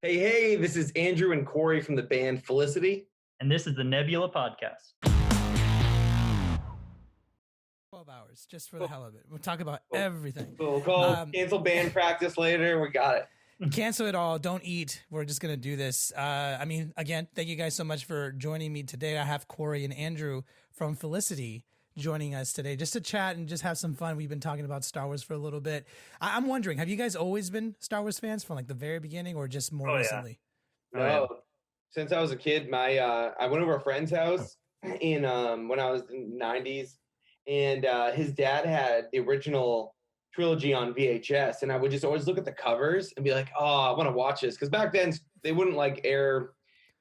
Hey, this is Andrew and Corey from the band Felicity. And this is the Nebula Podcast. 12 hours, just for the hell of it. We'll talk about everything. We'll call cancel band practice later. We got it. Cancel it all. Don't eat. We're just going to do this. Again, thank you guys so much for joining me today. I have Corey and Andrew from Felicity joining us today just to chat and just have some fun. We've been talking about Star Wars for a little bit. I'm wondering, have you guys always been Star Wars fans from like the very beginning or just more recently? No, since I was a kid, I went over a friend's house in when I was in the 90s, and his dad had the original trilogy on VHS, and I would just always look at the covers and be like, oh, I want to watch this, because back then they wouldn't like air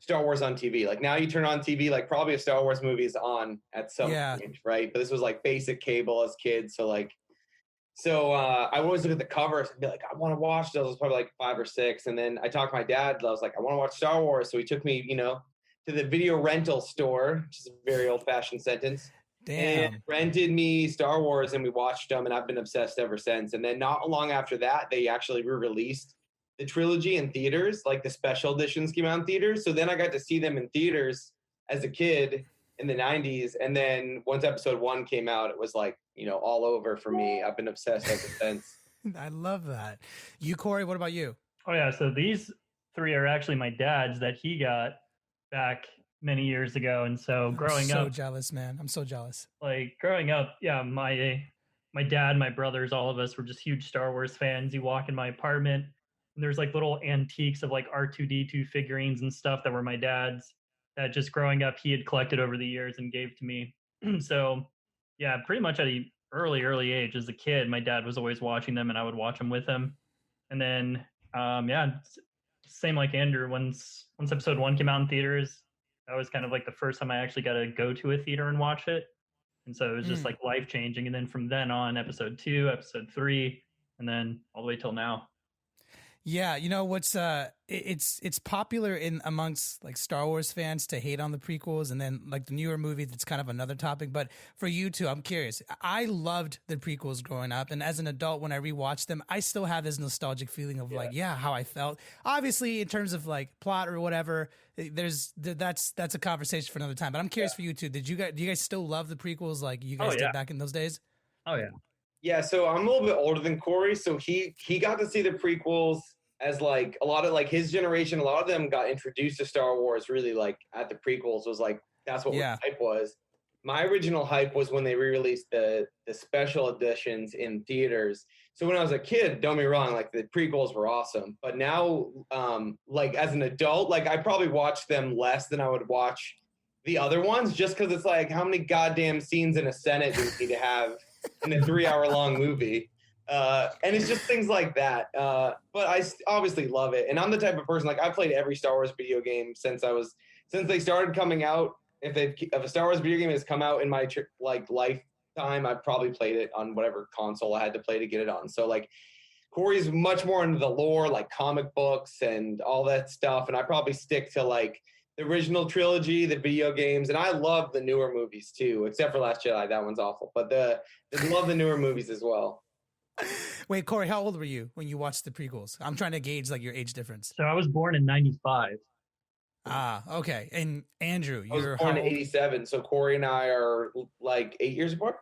Star Wars on TV. Like now you turn on TV, like probably a Star Wars movie is on at some point, right? But this was like basic cable as kids. So I would always look at the covers and be like, I want to watch those. I was probably like 5 or 6. And then I talked to my dad. I was like, I want to watch Star Wars. So he took me, to the video rental store, which is a very old fashioned sentence. Damn. And rented me Star Wars, and we watched them, and I've been obsessed ever since. And then not long after that, they actually re-released the trilogy in theaters, like the special editions came out in theaters. So then I got to see them in theaters as a kid in the 90s. And then once episode 1 came out, it was like, all over for me. I've been obsessed ever since. I love that. You, Corey, what about you? Oh, yeah. So these 3 are actually my dad's that he got back many years ago. And so growing up. I'm so jealous, man. I'm so jealous. Like growing up, yeah, my dad, my brothers, all of us were just huge Star Wars fans. You walk in my apartment, and there's like little antiques of like R2-D2 figurines and stuff that were my dad's, that just growing up he had collected over the years and gave to me. So yeah, pretty much at an early age as a kid, my dad was always watching them and I would watch them with him. And then same like Andrew, once episode 1 came out in theaters, that was kind of like the first time I actually got to go to a theater and watch it. And so it was just like life changing. And then from then on, episode 2, episode 3, and then all the way till now. Yeah, what's it's popular in amongst like Star Wars fans to hate on the prequels, and then like the newer movies, it's kind of another topic. But for you two, I'm curious. I loved the prequels growing up, and as an adult, when I rewatch them, I still have this nostalgic feeling of how I felt. Obviously, in terms of like plot or whatever, that's a conversation for another time. But I'm curious for you two. Do you guys still love the prequels like you guys did back in those days? Oh yeah. Yeah, so I'm a little bit older than Corey, so he got to see the prequels as like a lot of like his generation. A lot of them got introduced to Star Wars really like at the prequels. Was like that's what hype was. My original hype was when they re-released the special editions in theaters. So when I was a kid, don't get me wrong, like the prequels were awesome. But now, like as an adult, like I probably watch them less than I would watch the other ones, just because it's like how many goddamn scenes in a Senate do we need to have in a 3-hour-long movie? And it's just things like that. But I obviously love it. And I'm the type of person, like I've played every Star Wars video game since they started coming out. If a Star Wars video game has come out in my lifetime, I've probably played it on whatever console I had to play to get it on. So like Corey's much more into the lore, like comic books and all that stuff. And I probably stick to like the original trilogy, the video games, and I love the newer movies too, except for Last Jedi. That one's awful. But I love the newer movies as well. Wait, Corey, how old were you when you watched the prequels? I'm trying to gauge like your age difference. So I was born in 95. Ah, okay. And Andrew, I was born in 87, so Corey and I are like 8 years apart.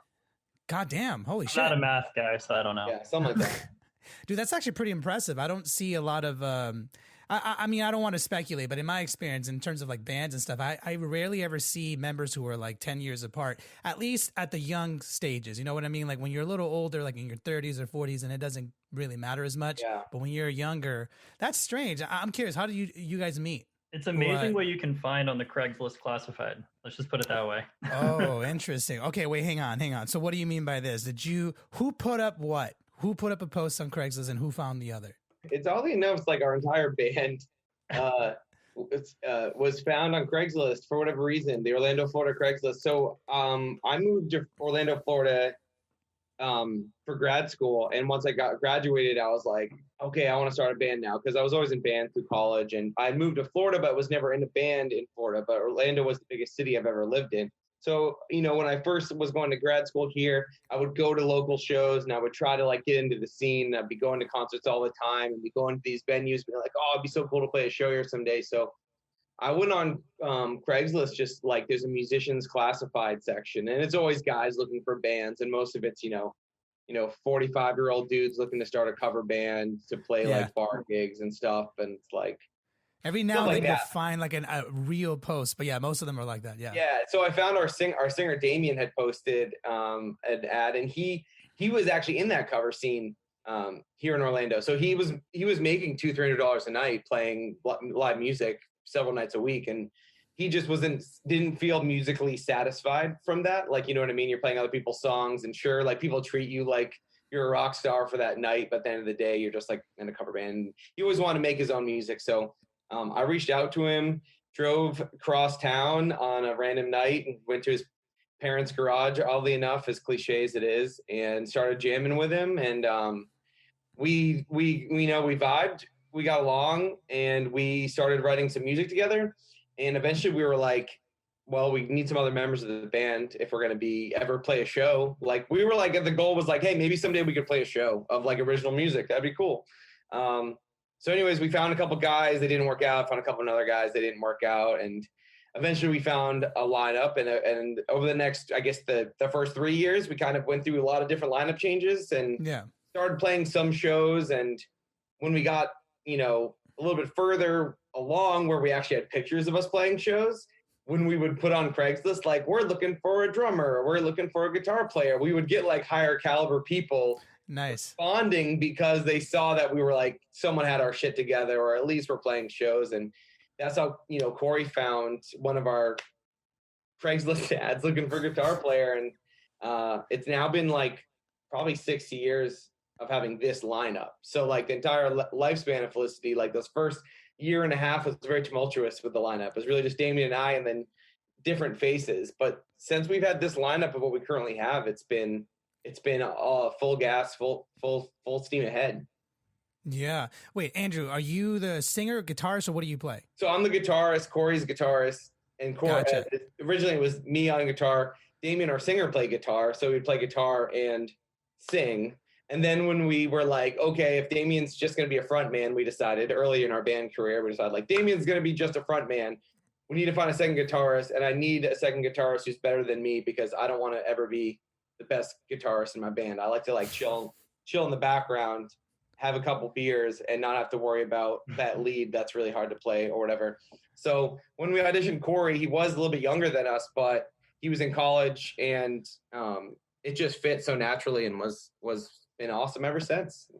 God damn, holy shit. I'm not a math guy, so I don't know. Yeah, something like that. Dude, that's actually pretty impressive. I don't see a lot of I mean, I don't want to speculate, but in my experience, in terms of like bands and stuff, I rarely ever see members who are like 10 years apart, at least at the young stages. You know what I mean? Like when you're a little older, like in your 30s or 40s, and it doesn't really matter as much. Yeah. But when you're younger, that's strange. I'm curious, how do you guys meet? It's amazing what you can find on the Craigslist classified. Let's just put it that way. Oh, interesting. Okay, wait, hang on. So what do you mean by this? Who put up what? Who put up a post on Craigslist and who found the other? It's oddly enough, like our entire band was found on Craigslist for whatever reason, the Orlando, Florida Craigslist. So I moved to Orlando, Florida for grad school. And once I graduated, I was like, okay, I want to start a band now, because I was always in band through college. And I moved to Florida, but was never in a band in Florida. But Orlando was the biggest city I've ever lived in. So, when I first was going to grad school here, I would go to local shows and I would try to like get into the scene. I'd be going to concerts all the time and be going to these venues, be like, oh, it'd be so cool to play a show here someday. So I went on Craigslist, just like there's a musicians classified section, and it's always guys looking for bands, and most of it's 45-year-old dudes looking to start a cover band to play like bar gigs and stuff, and it's like every now and then you'll find like a real post, but yeah, most of them are like that. Yeah. So I found our singer Damien had posted an ad, and he was actually in that cover scene here in Orlando. So he was making $200-300 a night playing live music several nights a week, and he just didn't feel musically satisfied from that. Like, you know what I mean? You're playing other people's songs, and sure, like people treat you like you're a rock star for that night, but at the end of the day, you're just like in a cover band. He always wanted to make his own music. So I reached out to him, drove across town on a random night and went to his parents' garage, oddly enough, as cliche as it is, and started jamming with him. And we vibed. We got along, and we started writing some music together. And eventually we were like, well, we need some other members of the band if we're going to ever play a show. Like, we were like, the goal was like, hey, maybe someday we could play a show of like original music. That'd be cool. So anyways, we found a couple guys. They didn't work out. Found a couple of other guys. They didn't work out. And eventually we found a lineup. And over the next, I guess the first 3 years, we kind of went through a lot of different lineup changes and started playing some shows. And when we got, a little bit further along where we actually had pictures of us playing shows, when we would put on Craigslist, like, we're looking for a drummer, we're looking for a guitar player, we would get like higher caliber people responding because they saw that we were like, someone had our shit together, or at least we're playing shows. And that's how, Corey found one of our Craigslist ads looking for a guitar player. And it's now been like probably 6 years of having this lineup. So like the entire lifespan of Felicity, like those first year and a half was very tumultuous with the lineup. It was really just Damien and I, and then different faces. But since we've had this lineup of what we currently have, it's been full gas, full steam ahead. Yeah. Wait, Andrew, are you the singer, guitarist, or what do you play? So I'm the guitarist. Corey's the guitarist, and Corey originally it was me on guitar. Damien, our singer, played guitar, so we'd play guitar and sing. And then when we were like, okay, if Damien's just going to be a front man, we decided early in our band career, we decided like Damien's going to be just a front man. We need to find a second guitarist, and I need a second guitarist who's better than me, because I don't want to ever be the best guitarist in my band. I like to like chill in the background, have a couple beers, and not have to worry about that lead that's really hard to play or whatever. So when we auditioned Corey, he was a little bit younger than us, but he was in college, and it just fit so naturally and was been awesome ever since.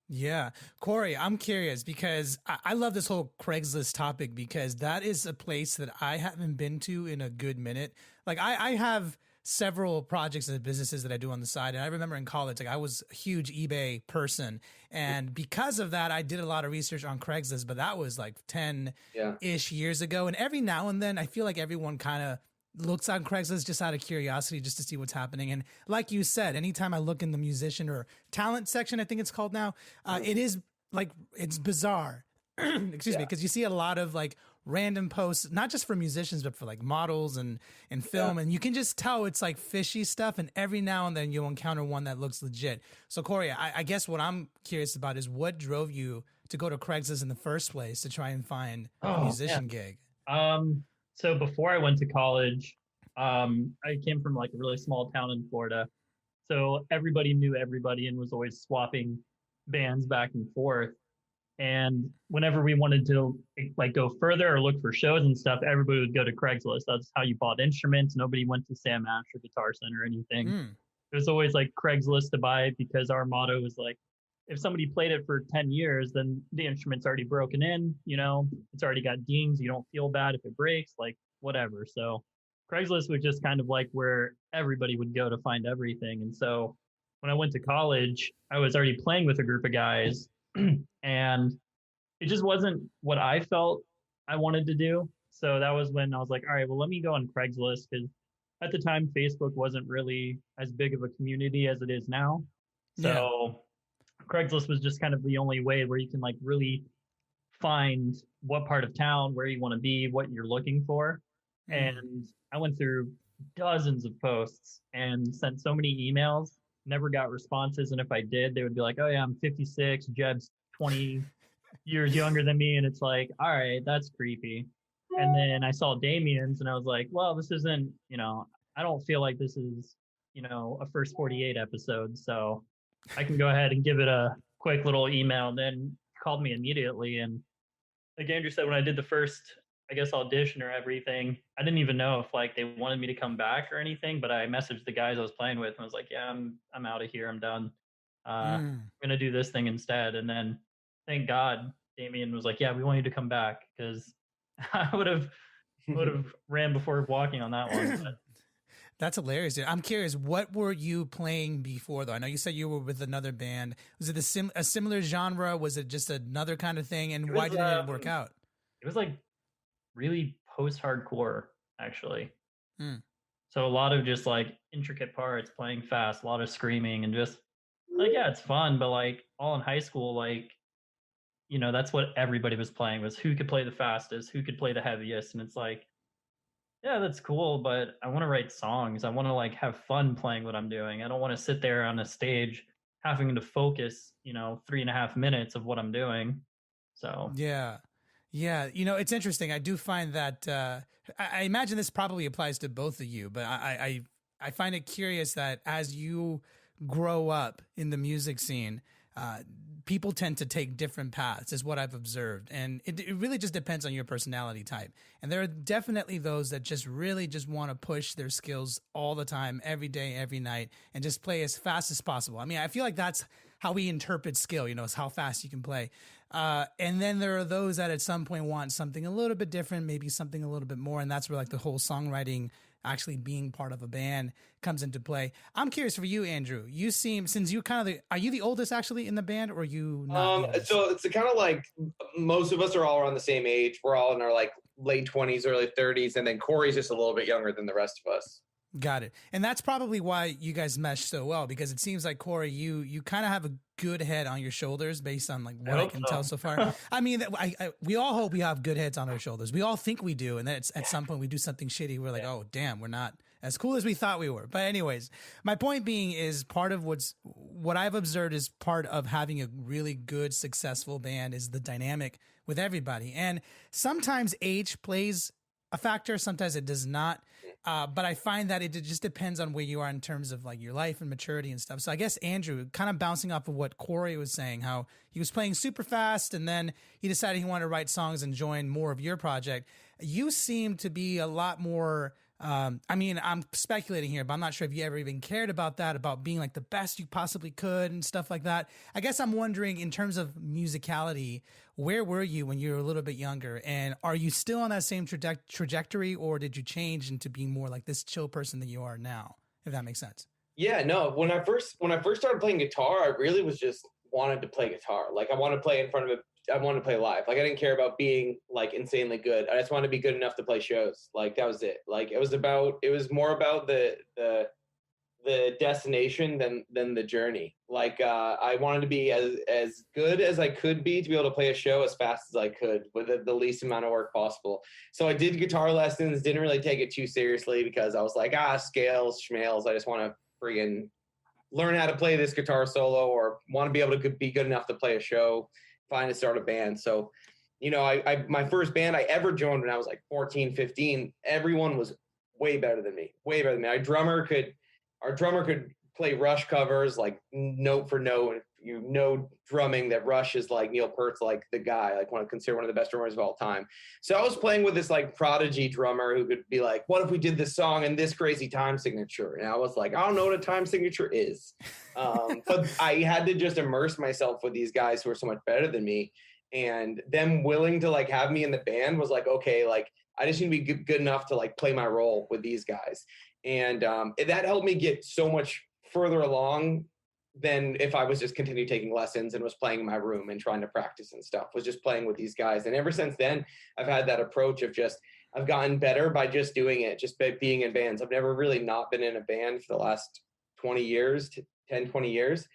Yeah. Corey, I'm curious because I love this whole Craigslist topic, because that is a place that I haven't been to in a good minute. Like I have several projects and businesses that I do on the side. And I remember in college, like I was a huge eBay person. And because of that, I did a lot of research on Craigslist, but that was like 10-ish years ago. And every now and then I feel like everyone kind of looks on Craigslist just out of curiosity, just to see what's happening. And like you said, anytime I look in the musician or talent section, I think it's called now, it is like, it's bizarre. Excuse me, because you see a lot of like random posts, not just for musicians, but for like models and film. And you can just tell it's like fishy stuff. And every now and then you'll encounter one that looks legit. So Corey, I guess what I'm curious about is what drove you to go to Craigslist in the first place to try and find a musician gig? So before I went to college, I came from like a really small town in Florida. So everybody knew everybody and was always swapping bands back and forth. And whenever we wanted to like go further or look for shows and stuff, everybody would go to Craigslist. That's how you bought instruments. Nobody went to Sam Ash or Guitar Center or anything. There's always like Craigslist to buy, because our motto was like, if somebody played it for 10 years, then the instrument's already broken in, it's already got dings. You don't feel bad if it breaks, like whatever. So Craigslist was just kind of like where everybody would go to find everything. And so when I went to college, I was already playing with a group of guys and it just wasn't what I felt I wanted to do. So that was when I was like, all right, well, let me go on Craigslist, because at the time, Facebook wasn't really as big of a community as it is now. So Craigslist was just kind of the only way where you can like really find what part of town, where you want to be, what you're looking for. And I went through dozens of posts and sent so many emails, never got responses. And if I did, they would be like, oh yeah, I'm 56, Jeb's 20 years younger than me. And it's like, all right, that's creepy. And then I saw Damien's and I was like, well, this isn't, I don't feel like this is, a first 48 episode. So I can go ahead and give it a quick little email. And then called me immediately. And like Andrew said, when I did the first, I guess, audition or everything, I didn't even know if like they wanted me to come back or anything, but I messaged the guys I was playing with and I was like, yeah, I'm out of here. I'm done. I'm going to do this thing instead. And then thank God Damien was like, yeah, we want you to come back, because I would have ran before walking on that one. But. That's hilarious, dude. I'm curious, what were you playing before, though? I know you said you were with another band. Was it a similar genre? Was it just another kind of thing? And why didn't it work out? It was like really post-hardcore, actually. So a lot of just like intricate parts, playing fast, a lot of screaming, and just like, yeah, it's fun, but like all in high school, like, that's what everybody was playing, was who could play the fastest, who could play the heaviest. And it's like, yeah, that's cool, but I want to write songs. I want to like have fun playing what I'm doing. I don't want to sit there on a stage having to focus, 3.5 minutes of what I'm doing. So yeah. It's interesting. I do find that I imagine this probably applies to both of you, but I find it curious that as you grow up in the music scene, people tend to take different paths, is what I've observed. And it really just depends on your personality type. And there are definitely those that just really just want to push their skills all the time, every day, every night, and just play as fast as possible. I mean, I feel like that's how we interpret skill, is how fast you can play. And then there are those that at some point want something a little bit different, maybe something a little bit more. And that's where like the whole songwriting, actually being part of a band, comes into play. I'm curious for you, Andrew. You seem, since you are you the oldest actually in the band, or are you not? So it's kind of like most of us are all around the same age. We're all in our like late 20s, early 30s, and then Corey's just a little bit younger than the rest of us. Got it. And that's probably why you guys mesh so well, because it seems like, Corey, you kind of have a good head on your shoulders based on like what I can tell so far. I mean, we all hope we have good heads on our shoulders. We all think we do. And then at some point we do something shitty. We're like, oh, damn, we're not as cool as we thought we were. But anyways, my point being is part of what I've observed is part of having a really good, successful band is the dynamic with everybody. And sometimes age plays a factor. Sometimes it does not. But I find that it just depends on where you are in terms of like your life and maturity and stuff. So I guess, Andrew, kind of bouncing off of what Corey was saying, how he was playing super fast and then he decided he wanted to write songs and join more of your project. You seem to be a lot more, I mean, I'm speculating here, but I'm not sure if you ever even cared about that, about being like the best you possibly could and stuff like that. I guess I'm wondering, in terms of musicality, where were you when you were a little bit younger? And are you still on that same trajectory, or did you change into being more like this chill person that you are now, if that makes sense? Yeah, no. When I first started playing guitar, I really was just wanted to play guitar. Like I wanted to play in front of I wanted to play live. Like I didn't care about being like insanely good. I just wanted to be good enough to play shows. Like that was it. Like it was more about the destination than the journey. Like I wanted to be as good as I could be to be able to play a show as fast as I could with the least amount of work possible. So I did guitar lessons, didn't really take it too seriously because I was like, scales, schmales. I just want to friggin' learn how to play this guitar solo, or want to be able to be good enough to play a show, find to start a band. So, I my first band I ever joined when I was like 14, 15, everyone was way better than me. Our drummer could play Rush covers, like note for note. Drumming that Rush is like Neil Peart's like the guy, like considered one of the best drummers of all time. So I was playing with this like prodigy drummer who could be like, what if we did this song in this crazy time signature? And I was like, I don't know what a time signature is. But I had to just immerse myself with these guys who are so much better than me. And them willing to like have me in the band was like, okay, like I just need to be good enough to like play my role with these guys. And that helped me get so much further along than if I was just continue taking lessons and was playing in my room and trying to practice and stuff, was just playing with these guys. And ever since then, I've had that approach of I've gotten better by just doing it, just by being in bands. I've never really not been in a band for the last 20 years, 10, 20 years.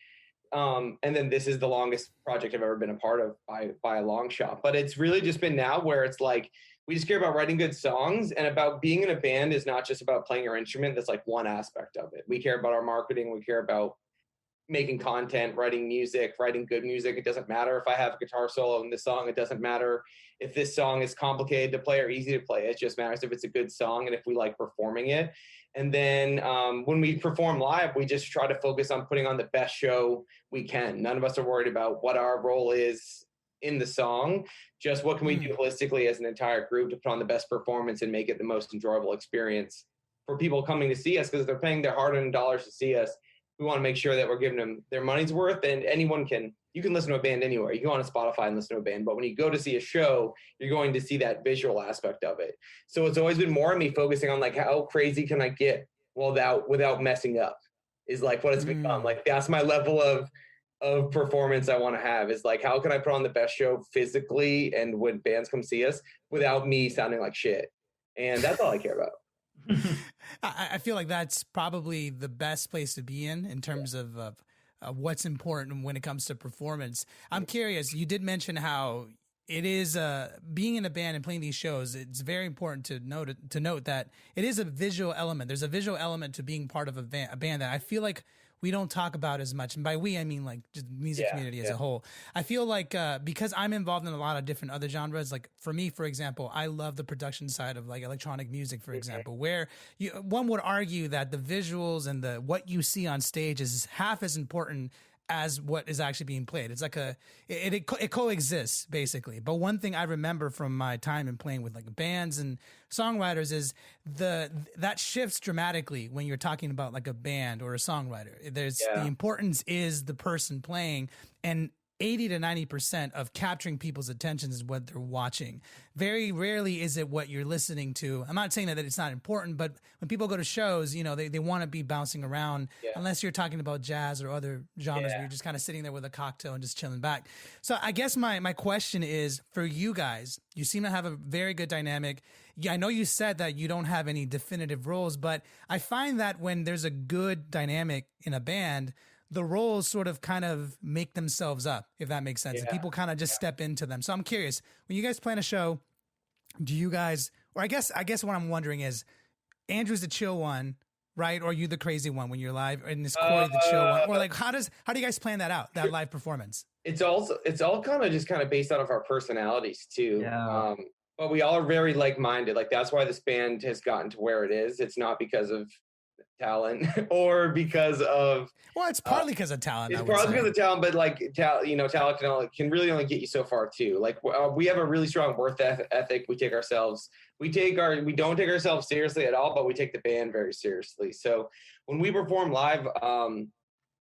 And then this is the longest project I've ever been a part of by a long shot. But it's really just been now where it's like we just care about writing good songs, and about being in a band is not just about playing your instrument. That's like one aspect of it. We care about our marketing. We care about making content, writing music, writing good music. It doesn't matter if I have a guitar solo in this song. It doesn't matter if this song is complicated to play or easy to play. It just matters if it's a good song and if we like performing it. And then when we perform live, we just try to focus on putting on the best show we can. None of us are worried about what our role is in the song. Just what can we do holistically as an entire group to put on the best performance and make it the most enjoyable experience for people coming to see us, because they're paying their hard-earned dollars to see us. We want to make sure that we're giving them their money's worth, and you can listen to a band anywhere. You go on Spotify and listen to a band, but when you go to see a show, you're going to see that visual aspect of it. So it's always been more of me focusing on like, how crazy can I get without messing up, is like what it's become. Like, that's my level of performance I want to have, is like, how can I put on the best show physically and when bands come see us without me sounding like shit? And that's all I care about. I feel like that's probably the best place to be in terms of what's important when it comes to performance. I'm curious, you did mention how it is being in a band and playing these shows. It's very important to note that it is a visual element. There's a visual element to being part of a band that I feel like we don't talk about as much. And by we, I mean like just the music community as a whole. I feel like because I'm involved in a lot of different other genres, like for me, for example, I love the production side of like electronic music, for example, where one would argue that the visuals and what you see on stage is half as important as what is actually being played. It's like it coexists basically. But one thing I remember from my time in playing with like bands and songwriters is that shifts dramatically when you're talking about like a band or a songwriter. The importance is the person playing, and 80 to 90% of capturing people's attention is what they're watching. Very rarely is it what you're listening to. I'm not saying that it's not important, but when people go to shows, they want to be bouncing around, unless you're talking about jazz or other genres where you're just kind of sitting there with a cocktail and just chilling back. So I guess my question is, for you guys, you seem to have a very good dynamic. Yeah, I know you said that you don't have any definitive roles, but I find that when there's a good dynamic in a band, the roles sort of kind of make themselves up, if that makes sense. Yeah. And people kind of just step into them. So I'm curious, when you guys plan a show, do you guys, or I guess what I'm wondering is, Andrew's the chill one, right? Or are you the crazy one when you're live? And is Corey the chill one? Or like, how do you guys plan that out, that live performance? It's all kind of based out of our personalities too. Yeah. But we all are very like-minded. Like, that's why this band has gotten to where it is. It's not because of talent or because of it's partly because of talent. It's partly because of talent, but like talent can really only get you so far too. Like, we have a really strong work ethic. We don't take ourselves seriously at all, but we take the band very seriously. So when we perform live,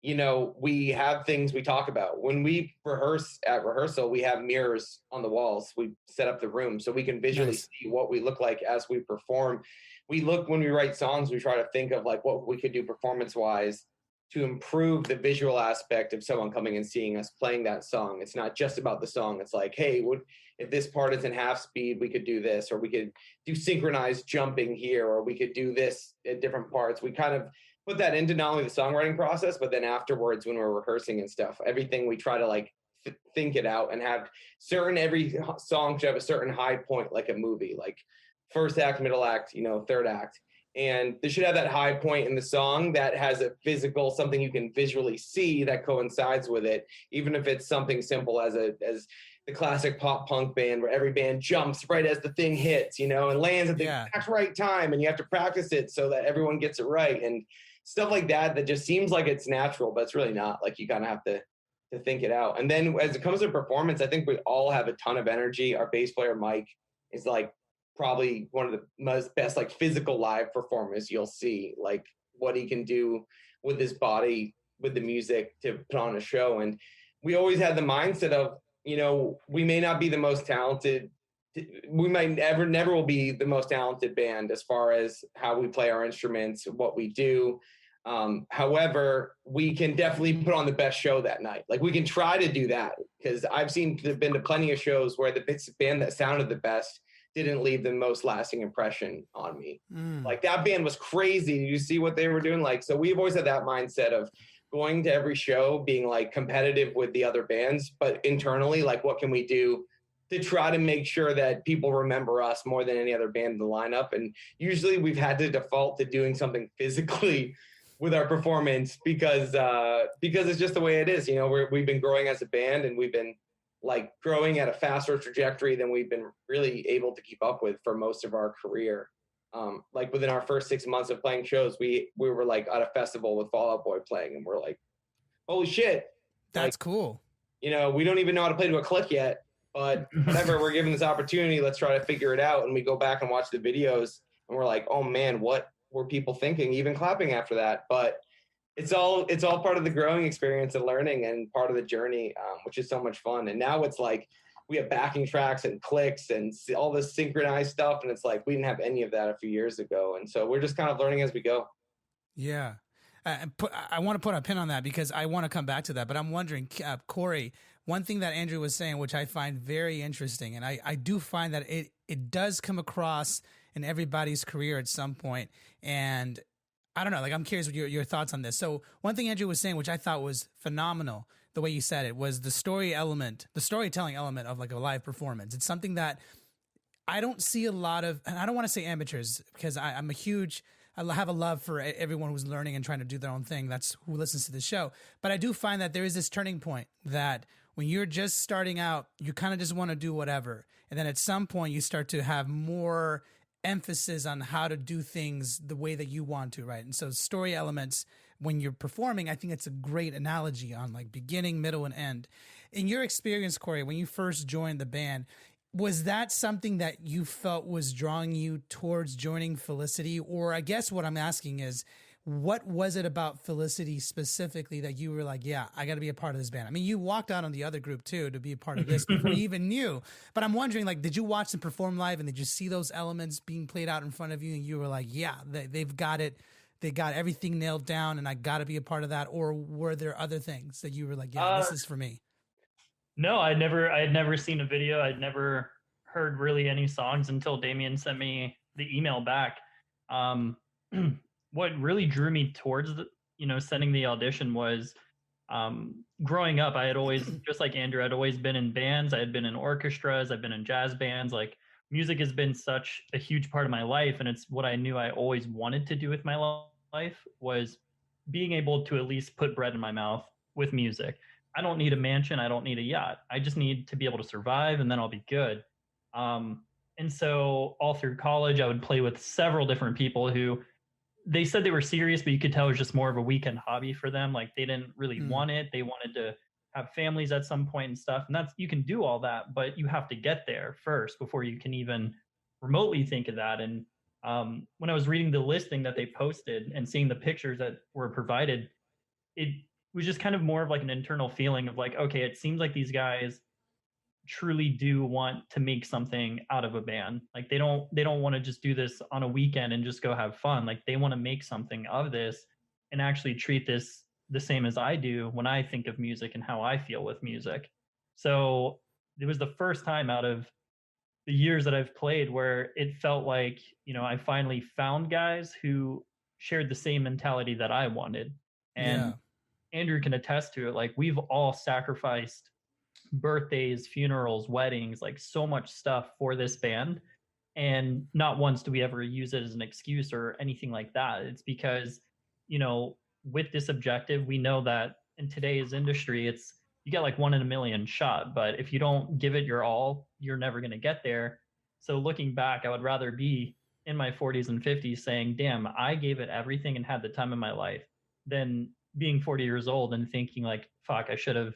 we have things we talk about. When we rehearse at rehearsal, we have mirrors on the walls. We set up the room so we can visually see what we look like as we perform. When we write songs, we try to think of like what we could do performance-wise to improve the visual aspect of someone coming and seeing us playing that song. It's not just about the song. It's like, hey, if this part is in half speed, we could do this, or we could do synchronized jumping here, or we could do this at different parts. We kind of put that into not only the songwriting process, but then afterwards when we're rehearsing and stuff, everything we try to like think it out and have every song should have a certain high point, like a movie, like first act, middle act, third act. And they should have that high point in the song that has a physical, something you can visually see that coincides with it, even if it's something simple as the classic pop punk band where every band jumps right as the thing hits, and lands at the exact right time, and you have to practice it so that everyone gets it right. And stuff like that just seems like it's natural, but it's really not. Like, you kind of have to think it out. And then as it comes to performance, I think we all have a ton of energy. Our bass player, Mike, is like probably one of the best like physical live performers you'll see, like what he can do with his body, with the music to put on a show. And we always had the mindset of, we may not be the most talented, we might never will be the most talented band as far as how we play our instruments, what we do. However, we can definitely put on the best show that night. Like, we can try to do that, because I've been to plenty of shows where the band that sounded the best didn't leave the most lasting impression on me. Like, that band was crazy. Did you see what they were doing? Like, so we've always had that mindset of going to every show being like competitive with the other bands, but internally, like, what can we do to try to make sure that people remember us more than any other band in the lineup. And usually we've had to default to doing something physically with our performance because it's just the way it is. You know, we've been growing as a band, and we've been like growing at a faster trajectory than we've been really able to keep up with for most of our career. Like within our first 6 months of playing shows, we were like at a festival with Fall Out Boy playing, and we're like, holy shit. That's like, cool. You know, we don't even know how to play to a click yet, but whatever, we're given this opportunity, let's try to figure it out. And we go back and watch the videos, and we're like, oh man, what were people thinking, even clapping after that? But it's all part of the growing experience and learning and part of the journey, which is so much fun. And now it's like we have backing tracks and clicks and all this synchronized stuff. And it's like, we didn't have any of that a few years ago. And so we're just kind of learning as we go. Yeah. I want to put a pin on that because I want to come back to that. But I'm wondering, Corey, one thing that Andrew was saying, which I find very interesting, and I do find that it does come across in everybody's career at some point. And I don't know, like I'm curious what your thoughts on this. So one thing Andrew was saying, which I thought was phenomenal, the way you said it, was the storytelling element of like a live performance. It's something that I don't see a lot of, and I don't want to say amateurs because I have a love for everyone who's learning and trying to do their own thing. That's who listens to the show. But I do find that there is this turning point that when you're just starting out, you kind of just want to do whatever. And then at some point you start to have more emphasis on how to do things the way that you want to, right? And so story elements when you're performing, I think it's a great analogy on like beginning, middle, and end. In your experience, Corey, when you first joined the band, was that something that you felt was drawing you towards joining Felicity? Or I guess what I'm asking is, what was it about Felicity specifically that you were like, yeah, I got to be a part of this band? I mean, you walked out on the other group too to be a part of this before you even knew. But I'm wondering, like, did you watch them perform live and did you see those elements being played out in front of you and you were like, yeah, they've got it. They got everything nailed down and I got to be a part of that? Or were there other things that you were like, yeah, this is for me? No, I had never seen a video. I'd never heard really any songs until Damien sent me the email back. What really drew me towards sending the audition was growing up. I had always, just like Andrew, I'd always been in bands. I had been in orchestras. I've been in jazz bands. Like music has been such a huge part of my life. And it's what I knew I always wanted to do with my life was being able to at least put bread in my mouth with music. I don't need a mansion. I don't need a yacht. I just need to be able to survive and then I'll be good. And so all through college, I would play with several different people who they said they were serious, but you could tell it was just more of a weekend hobby for them. Like they didn't really want it. They wanted to have families at some point and stuff. And you can do all that, but you have to get there first before you can even remotely think of that. And when I was reading the listing that they posted and seeing the pictures that were provided, it was just kind of more of like an internal feeling of like, okay, it seems like these guys truly do want to make something out of a band. Like they don't want to just do this on a weekend and just go have fun. Like they want to make something of this and actually treat this the same as I do when I think of music and how I feel with music. So it was the first time out of the years that I've played where it felt like, I finally found guys who shared the same mentality that I wanted. And Andrew can attest to it. Like we've all sacrificed birthdays, funerals, weddings, like so much stuff for this band. And not once do we ever use it as an excuse or anything like that. It's because, with this objective, we know that in today's industry, you get like 1 in a million shot, but if you don't give it your all, you're never going to get there. So looking back, I would rather be in my 40s and 50s saying, damn, I gave it everything and had the time of my life than being 40 years old and thinking like, fuck, I should have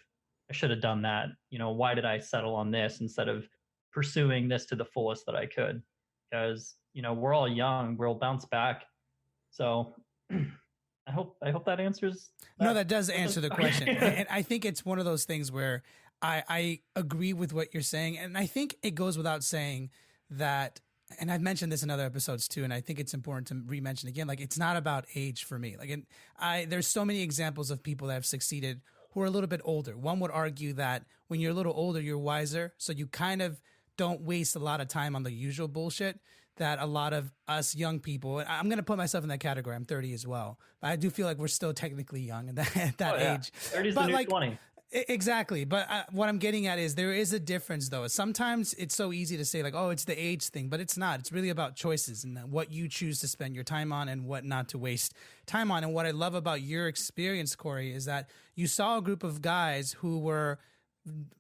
done that. Why did I settle on this instead of pursuing this to the fullest that I could? Because, we're all young, we'll bounce back. So I hope that answers that. No, that does answer the question. And I think it's one of those things where I agree with what you're saying. And I think it goes without saying that, and I've mentioned this in other episodes too, and I think it's important to re-mention again, like it's not about age for me. Like there's so many examples of people that have succeeded who are a little bit older. One would argue that when you're a little older, you're wiser. So you kind of don't waste a lot of time on the usual bullshit that a lot of us young people, and I'm going to put myself in that category. I'm 30 as well. But I do feel like we're still technically young at that age. 30 is the new 20. Exactly. But what I'm getting at is there is a difference, though. Sometimes it's so easy to say, like, oh, it's the age thing, but it's not. It's really about choices and what you choose to spend your time on and what not to waste time on. And what I love about your experience, Corey, is that you saw a group of guys who were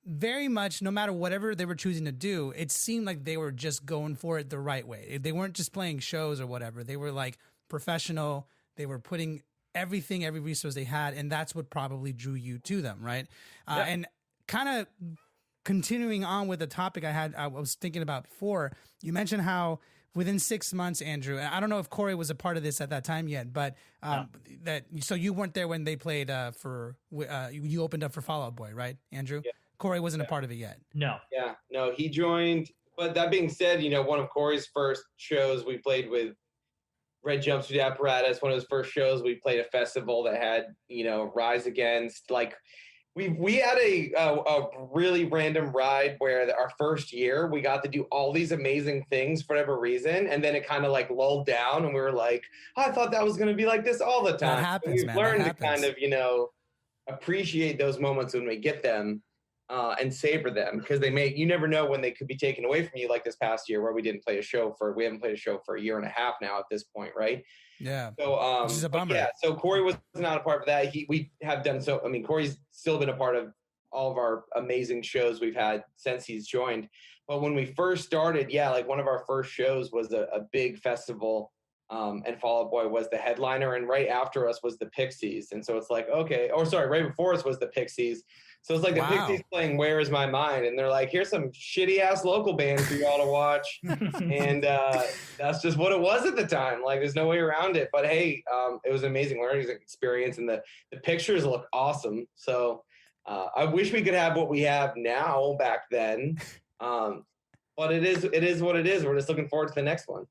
very much, no matter whatever they were choosing to do, it seemed like they were just going for it the right way. They weren't just playing shows or whatever. They were like professional. They were putting everything, every resource they had, and that's what probably drew you to them, right? Yeah. And kind of continuing on with the topic I was thinking about before, you mentioned how within 6 months, Andrew, and I don't know if Corey was a part of this at that time yet, but so you weren't there when they played you opened up for Fall Out Boy, right, Andrew? Yeah. Corey wasn't a part of it yet. No. Yeah, no, he joined. But that being said, one of Corey's first shows we played with Red Jumpsuit Apparatus. One of his first shows, we played a festival that had, Rise Against. Like, we had a really random ride where our first year we got to do all these amazing things for whatever reason, and then it kind of like lulled down, and we were like, I thought that was going to be like this all the time. That happens, man. We learned to kind of, appreciate those moments when we get them. And savor them, because you never know when they could be taken away from you, like this past year where we haven't played a show for a year and a half now at this point, right? Yeah. So which is a bummer. Yeah, so Corey was not a part of that. We have done so. I mean, Corey's still been a part of all of our amazing shows we've had since he's joined. But when we first started, like one of our first shows was a big festival, and Fall Out Boy was the headliner, and right after us was the Pixies. And so it's like, right before us was the Pixies. So it's like the Pixies playing Where Is My Mind? And they're like, here's some shitty-ass local bands for y'all to watch. And that's just what it was at the time. Like, there's no way around it. But, hey, it was an amazing learning experience, and the pictures look awesome. So I wish we could have what we have now back then. But it is what it is. We're just looking forward to the next one.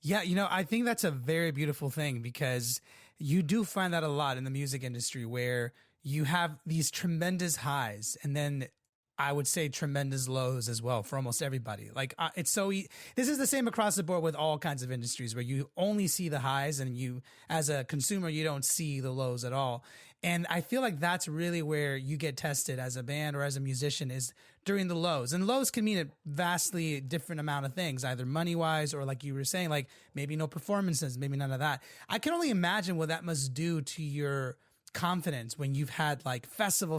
Yeah, I think that's a very beautiful thing, because you do find that a lot in the music industry, where you have these tremendous highs and then I would say tremendous lows as well for almost everybody. Like this is the same across the board with all kinds of industries, where you only see the highs and you, as a consumer, you don't see the lows at all. And I feel like that's really where you get tested as a band or as a musician, is during the lows. And lows can mean a vastly different amount of things, either money-wise or, like you were saying, like maybe no performances, maybe none of that. I can only imagine what that must do to your confidence when you've had like festival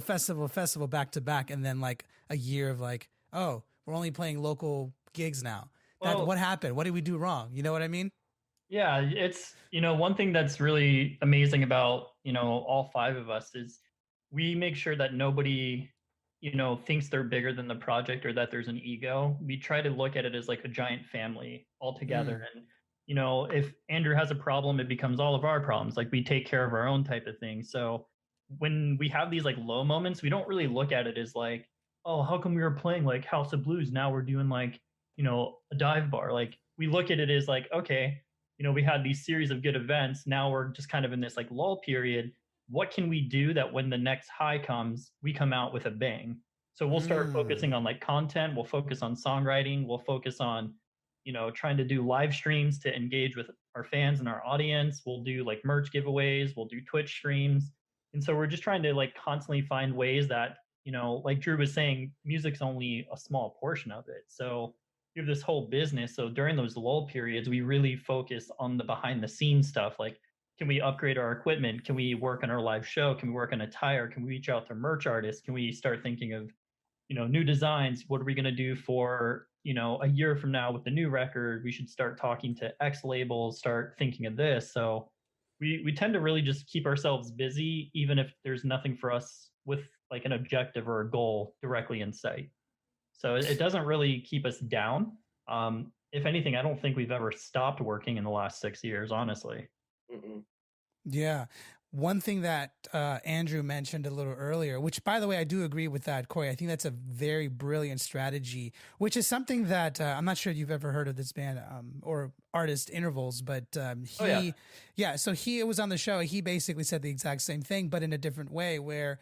back to back, and then like a year of like, oh, we're only playing local gigs now. What happened? What did we do wrong? You know what I mean? Yeah, it's, one thing that's really amazing about, all five of us is we make sure that nobody, thinks they're bigger than the project or that there's an ego. We try to look at it as like a giant family all together. And, if Andrew has a problem, it becomes all of our problems. Like, we take care of our own type of thing. So when we have these like low moments, we don't really look at it as like, oh, how come we were playing like House of Blues? Now we're doing like, a dive bar. Like, we look at it as like, okay, we had these series of good events. Now we're just kind of in this like lull period. What can we do that when the next high comes, we come out with a bang? So we'll start focusing on like content. We'll focus on songwriting. We'll focus on, trying to do live streams to engage with our fans and our audience. We'll do like merch giveaways. We'll do Twitch streams. And so we're just trying to like constantly find ways that, like Drew was saying, music's only a small portion of it. So you have this whole business. So during those lull periods, we really focus on the behind the scenes stuff. Like, can we upgrade our equipment? Can we work on our live show? Can we work on attire? Can we reach out to merch artists? Can we start thinking of, new designs? What are we going to do for, a year from now with the new record? We should start talking to X labels, start thinking of this. So we tend to really just keep ourselves busy, even if there's nothing for us with like an objective or a goal directly in sight. So it doesn't really keep us down. If anything, I don't think we've ever stopped working in the last 6 years, honestly. Mm-mm. Yeah. One thing that Andrew mentioned a little earlier, which, by the way, I do agree with that, Corey. I think that's a very brilliant strategy, which is something that I'm not sure if you've ever heard of this band or artist Intervals, but so he was on the show. He basically said the exact same thing, but in a different way, where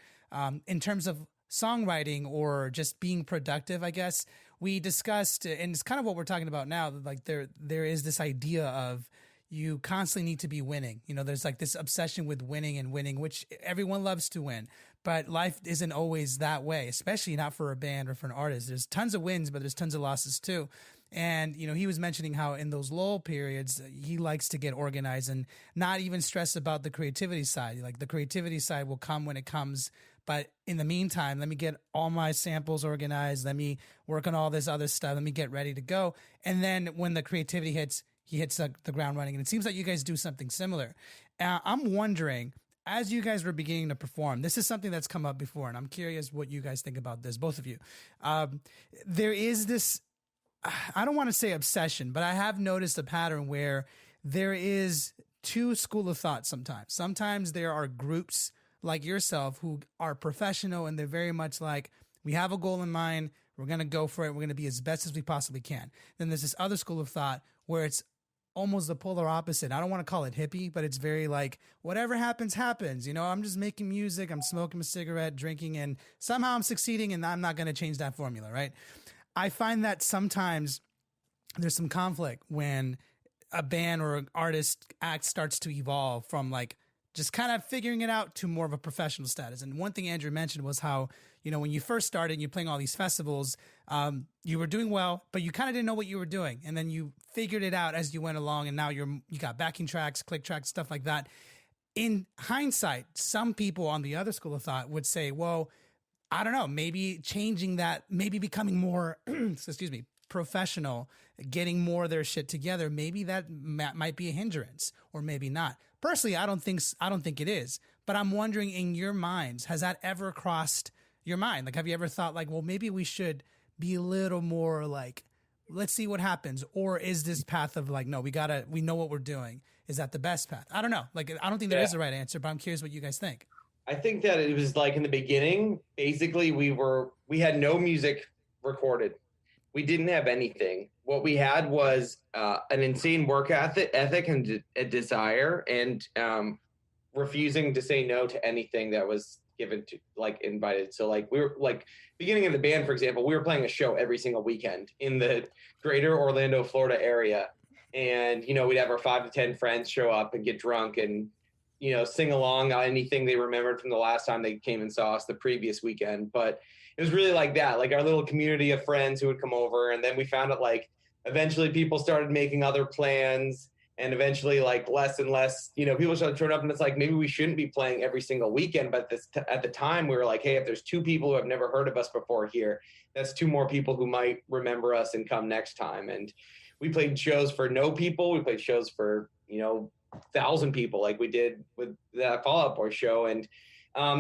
in terms of songwriting or just being productive, I guess, we discussed, and it's kind of what we're talking about now, like there is this idea of you constantly need to be winning. There's like this obsession with winning and winning, which everyone loves to win. but life isn't always that way, especially not for a band or for an artist. There's tons of wins, but there's tons of losses too. And, you know, he was mentioning how in those lull periods, he likes to get organized and not even stress about the creativity side. Like the creativity side will come when it comes. But in the meantime, let me get all my samples organized. Let me work on all this other stuff. Let me get ready to go. And then when the creativity hits, he hits the ground running. And it seems like you guys do something similar. I'm wondering, as you guys were beginning to perform, this is something that's come up before, and I'm curious what you guys think about this, both of you. There is this, I don't want to say obsession, but I have noticed a pattern where there is two school of thought sometimes. Sometimes there are groups like yourself who are professional and they're very much like, we have a goal in mind, we're going to go for it, we're going to be as best as we possibly can. Then there's this other school of thought where it's almost the polar opposite. I don't want to call it hippie, but it's very like, whatever happens, happens. You know, I'm just making music, I'm smoking a cigarette, drinking, and somehow I'm succeeding and I'm not going to change that formula, right? I find that sometimes there's some conflict when a band or an artist act starts to evolve from like just kind of figuring it out to more of a professional status. And one thing Andrew mentioned was how, you know, when you first started and you're playing all these festivals, you were doing well, but you kind of didn't know what you were doing. And then you figured it out as you went along, and now you got backing tracks, click tracks, stuff like that. In hindsight, some people on the other school of thought would say, well, I don't know, maybe changing that, maybe becoming more, excuse me, professional, getting more of their shit together, maybe that might be a hindrance, or maybe not. Personally, I don't think it is, but I'm wondering, in your minds, has that ever crossed your mind? Like, have you ever thought like, well, maybe we should be a little more like, let's see what happens? Or is this path of like, no, we know what we're doing. Is that the best path? I don't know. Like, I don't think there is a right answer, but I'm curious what you guys think. I think that it was like in the beginning, basically we had no music recorded. We didn't have anything. What we had was an insane work ethic and a desire, and refusing to say no to anything that was given to, like, invited. So like, we were like, beginning of the band, for example, we were playing a show every single weekend in the greater Orlando, Florida area. And, you know, we'd have our 5 to 10 friends show up and get drunk and, you know, sing along on anything they remembered from the last time they came and saw us the previous weekend. But it was really like that, like our little community of friends who would come over. And then we found out, like, eventually people started making other plans, and eventually, like, less and less, you know, people started turning up, and it's like, maybe we shouldn't be playing every single weekend. But at the time we were like, hey, if there's 2 people who have never heard of us before here, that's 2 more people who might remember us and come next time. And we played shows for no people. We played shows for, you know, 1,000 people, like we did with that Fall Out Boy show. And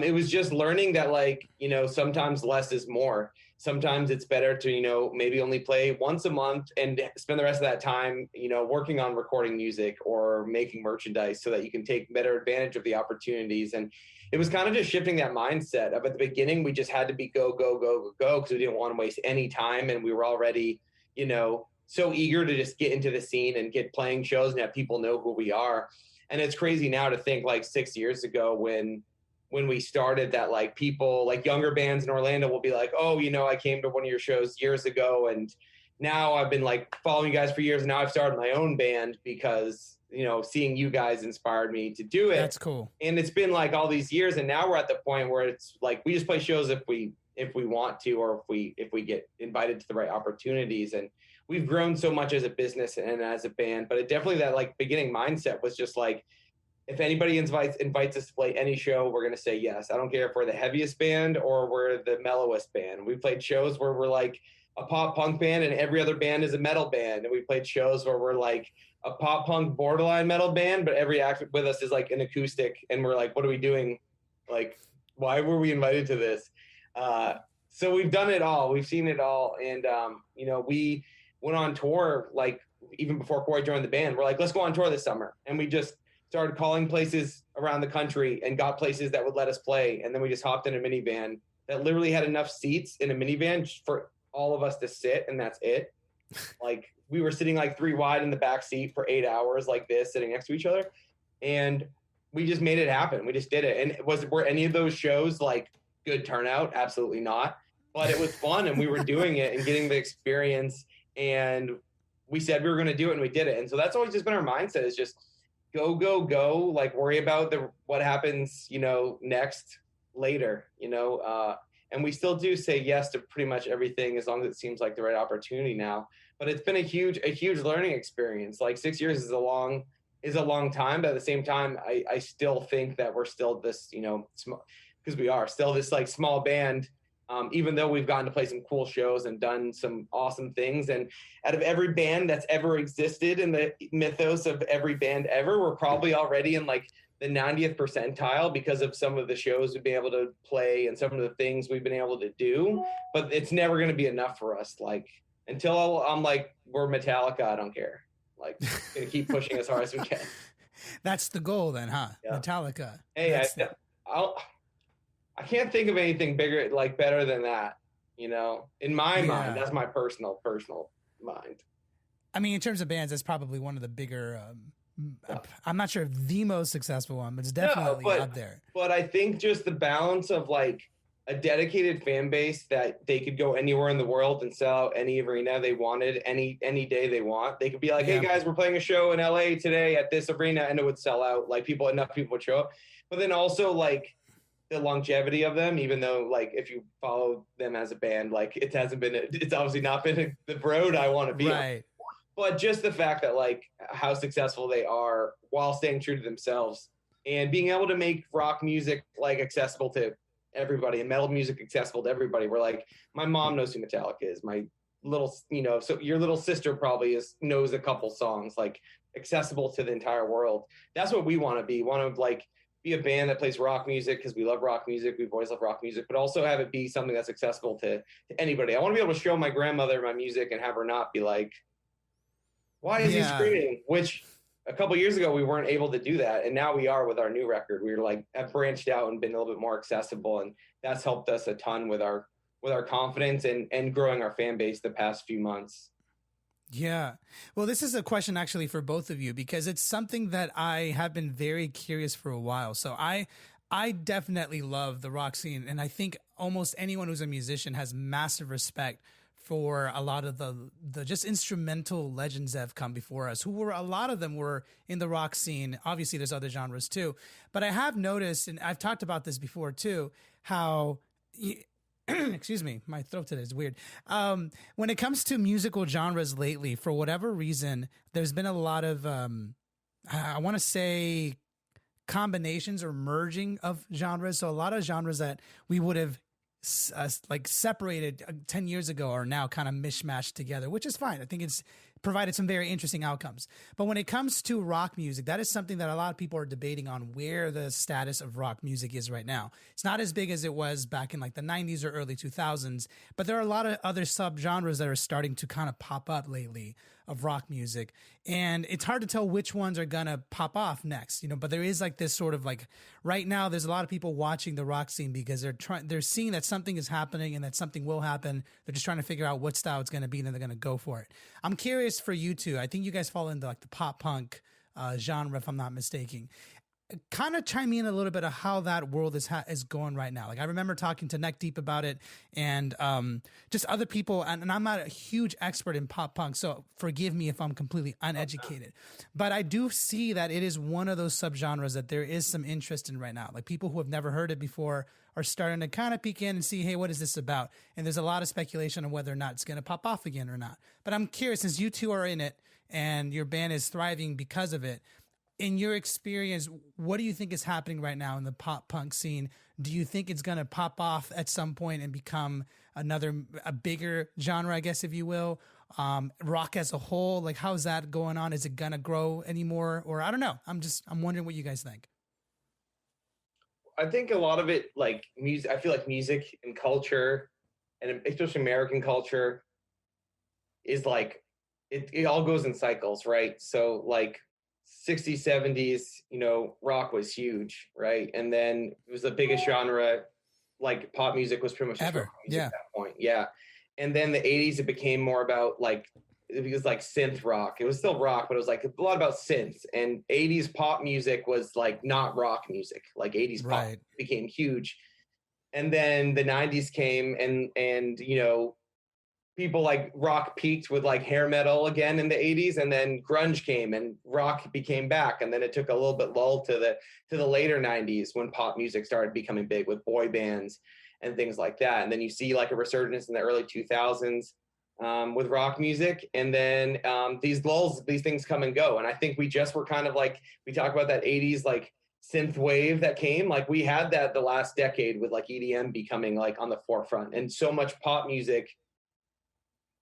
it was just learning that, like, you know, sometimes less is more. Sometimes it's better to, you know, maybe only play once a month and spend the rest of that time, you know, working on recording music or making merchandise so that you can take better advantage of the opportunities. And it was kind of just shifting that mindset of, at the beginning, we just had to be go, go, go, go, go, because we didn't want to waste any time. And we were already, you know, so eager to just get into the scene and get playing shows and have people know who we are. And it's crazy now to think, like, 6 years ago when we started, that, like, people, like, younger bands in Orlando will be like, oh, you know, I came to one of your shows years ago, and now I've been, like, following you guys for years, and now I've started my own band because, you know, seeing you guys inspired me to do it. That's cool. And it's been, like, all these years, and now we're at the point where it's like, we just play shows if we want to, or if we get invited to the right opportunities. And we've grown so much as a business and as a band, but it definitely, that, like, beginning mindset was just like, if anybody invites us to play any show, we're going to say yes. I don't care if we're the heaviest band or we're the mellowest band. We played shows where we're like a pop punk band and every other band is a metal band. And we played shows where we're like a pop punk borderline metal band, but every act with us is like an acoustic. And we're like, what are we doing? Like, why were we invited to this? So we've done it all. We've seen it all. And, you know, we went on tour, like, even before Corey joined the band. We're like, let's go on tour this summer. And we just started calling places around the country and got places that would let us play. And then we just hopped in a minivan that literally had enough seats in a minivan for all of us to sit, and that's it. Like, we were sitting like 3 wide in the back seat for 8 hours like this, sitting next to each other. And we just made it happen. We just did it. And were any of those shows like good turnout? Absolutely not. But it was fun, and we were doing it and getting the experience. And we said we were going to do it, and we did it. And so that's always just been our mindset, is just go, go, go. Like, worry about what happens, you know, next later, and we still do say yes to pretty much everything as long as it seems like the right opportunity now. But it's been a huge learning experience. Like 6 years is a long time, but at the same time, I still think that we're still this, because we are still this like small band, even though we've gotten to play some cool shows and done some awesome things. And out of every band that's ever existed in the mythos of every band ever, we're probably already in like the 90th percentile because of some of the shows we've been able to play and some of the things we've been able to do. But it's never going to be enough for us. Like, until I'm like, we're Metallica, I don't care. Like, going to keep pushing as hard as we can. That's the goal then, huh? Yeah. Metallica. Hey, I can't think of anything bigger, like better than that, in my mind. That's my personal mind. I mean, in terms of bands, that's probably one of the bigger, I'm not sure if the most successful one, but it's definitely up there. But I think just the balance of like a dedicated fan base that they could go anywhere in the world and sell out any arena they wanted any day they want. They could be like, hey guys, we're playing a show in LA today at this arena, and it would sell out. Like enough people would show up. But then also like the longevity of them, even though like if you follow them as a band, like it's obviously not been the road I want to be on. But just the fact that like how successful they are while staying true to themselves and being able to make rock music like accessible to everybody and metal music accessible to everybody. We're like, my mom knows who Metallica is. My little, so your little sister probably knows a couple songs, like accessible to the entire world. That's what we want to be. Want to like be a band that plays rock music because we love rock music. We've always loved rock music, but also have it be something that's accessible to anybody. I want to be able to show my grandmother my music and have her not be like, why is he screaming? Which a couple years ago, we weren't able to do that. And now we are with our new record. We're like, have branched out and been a little bit more accessible. And that's helped us a ton with our confidence and growing our fan base the past few months. Yeah. Well, this is a question actually for both of you, because it's something that I have been very curious for a while. So I definitely love the rock scene. And I think almost anyone who's a musician has massive respect for a lot of the just instrumental legends that have come before us, a lot of them were in the rock scene. Obviously there's other genres too, but I have noticed, and I've talked about this before too, how excuse me, my throat today is weird. When it comes to musical genres lately, for whatever reason, there's been a lot of, I want to say combinations or merging of genres. So a lot of genres that we would have like separated 10 years ago are now kind of mishmashed together, which is fine. I think it's provided some very interesting outcomes. But when it comes to rock music, that is something that a lot of people are debating on where the status of rock music is right now. It's not as big as it was back in like the 90s or early 2000s, but there are a lot of other subgenres that are starting to kind of pop up lately of rock music. And it's hard to tell which ones are gonna pop off next, but there is like this sort of like, right now there's a lot of people watching the rock scene because they're seeing that something is happening and that something will happen. They're just trying to figure out what style it's gonna be, and then they're gonna go for it. I'm curious for you two. I think you guys fall into like the pop punk genre, if I'm not mistaken. Kind of chime in a little bit of how that world is going right now. Like I remember talking to Neck Deep about it, and just other people. And I'm not a huge expert in pop punk, so forgive me if I'm completely uneducated. But I do see that it is one of those subgenres that there is some interest in right now. Like people who have never heard it before are starting to kind of peek in and see, hey, what is this about? And there's a lot of speculation on whether or not it's going to pop off again or not. But I'm curious, since you two are in it and your band is thriving because of it, in your experience, what do you think is happening right now in the pop punk scene? Do you think it's going to pop off at some point and become a bigger genre, I guess, if you will? Rock as a whole, like how's that going on? Is it going to grow anymore? Or I don't know. I'm wondering what you guys think. I think a lot of it, like music, I feel like music and culture, and especially American culture, is like, it all goes in cycles, right? So like 60s, 70s, rock was huge, right? And then it was the biggest genre, like pop music was pretty much ever. Rock music at that point. Yeah. And then the 80s, it became more about like, it was like synth rock. It was still rock, but it was like a lot about synths. And 80s pop music was like not rock music. Like 80s pop became huge. And then the 90s came and people like rock peaked with like hair metal again in the 80s, and then grunge came and rock became back, and then it took a little bit lull to the later 90s when pop music started becoming big with boy bands and things like that. And then you see like a resurgence in the early 2000s with rock music, and then these lulls, these things come and go. And I think we just were kind of like, we talk about that 80s like synth wave that came, like we had that the last decade with like EDM becoming like on the forefront, and so much pop music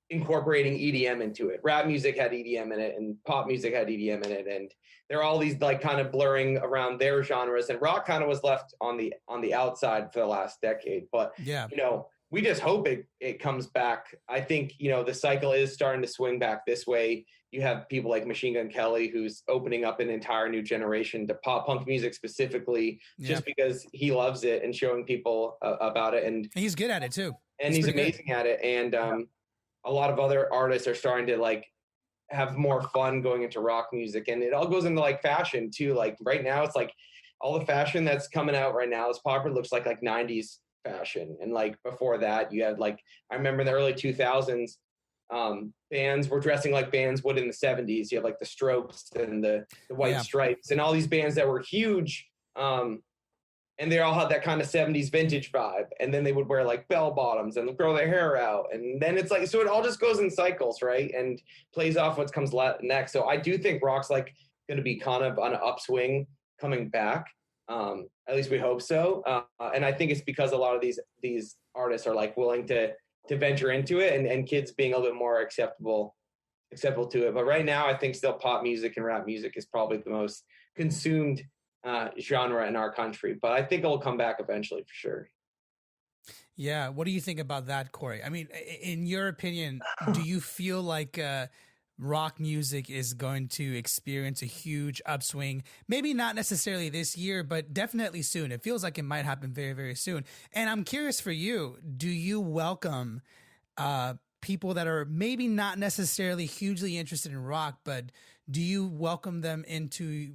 incorporating EDM into it. Rap music had EDM in it, and pop music had EDM in it, and there are all these like kind of blurring around their genres, and rock kind of was left on the outside for the last decade. But yeah, you know, we just hope it comes back. I think, you know, the cycle is starting to swing back this way. You have people like Machine Gun Kelly, who's opening up an entire new generation to pop punk music specifically, just because he loves it and showing people about it, and he's good at it too, and he's amazing at it. And a lot of other artists are starting to like have more fun going into rock music, and it all goes into like fashion too. Like right now, it's like all the fashion that's coming out right now is popular looks like 90s fashion. And like before that, you had like, I remember in the early 2000s, bands were dressing like bands would in the 70s. You have like the Strokes and the White Stripes and all these bands that were huge. And they all had that kind of 70s vintage vibe. And then they would wear like bell bottoms and grow their hair out. And then it's like, so it all just goes in cycles, right? And plays off what comes next. So I do think rock's like going to be kind of on an upswing coming back. At least we hope so. And I think it's because a lot of these artists are like willing to venture into it, and kids being a little bit more acceptable to it. But right now, I think still pop music and rap music is probably the most consumed genre in our country, but I think it'll come back eventually for sure. Yeah. What do you think about that, Corey? I mean, in your opinion, do you feel like rock music is going to experience a huge upswing? Maybe not necessarily this year, but definitely soon. It feels like it might happen very, very soon. And I'm curious for you, do you welcome people that are maybe not necessarily hugely interested in rock, but do you welcome them into,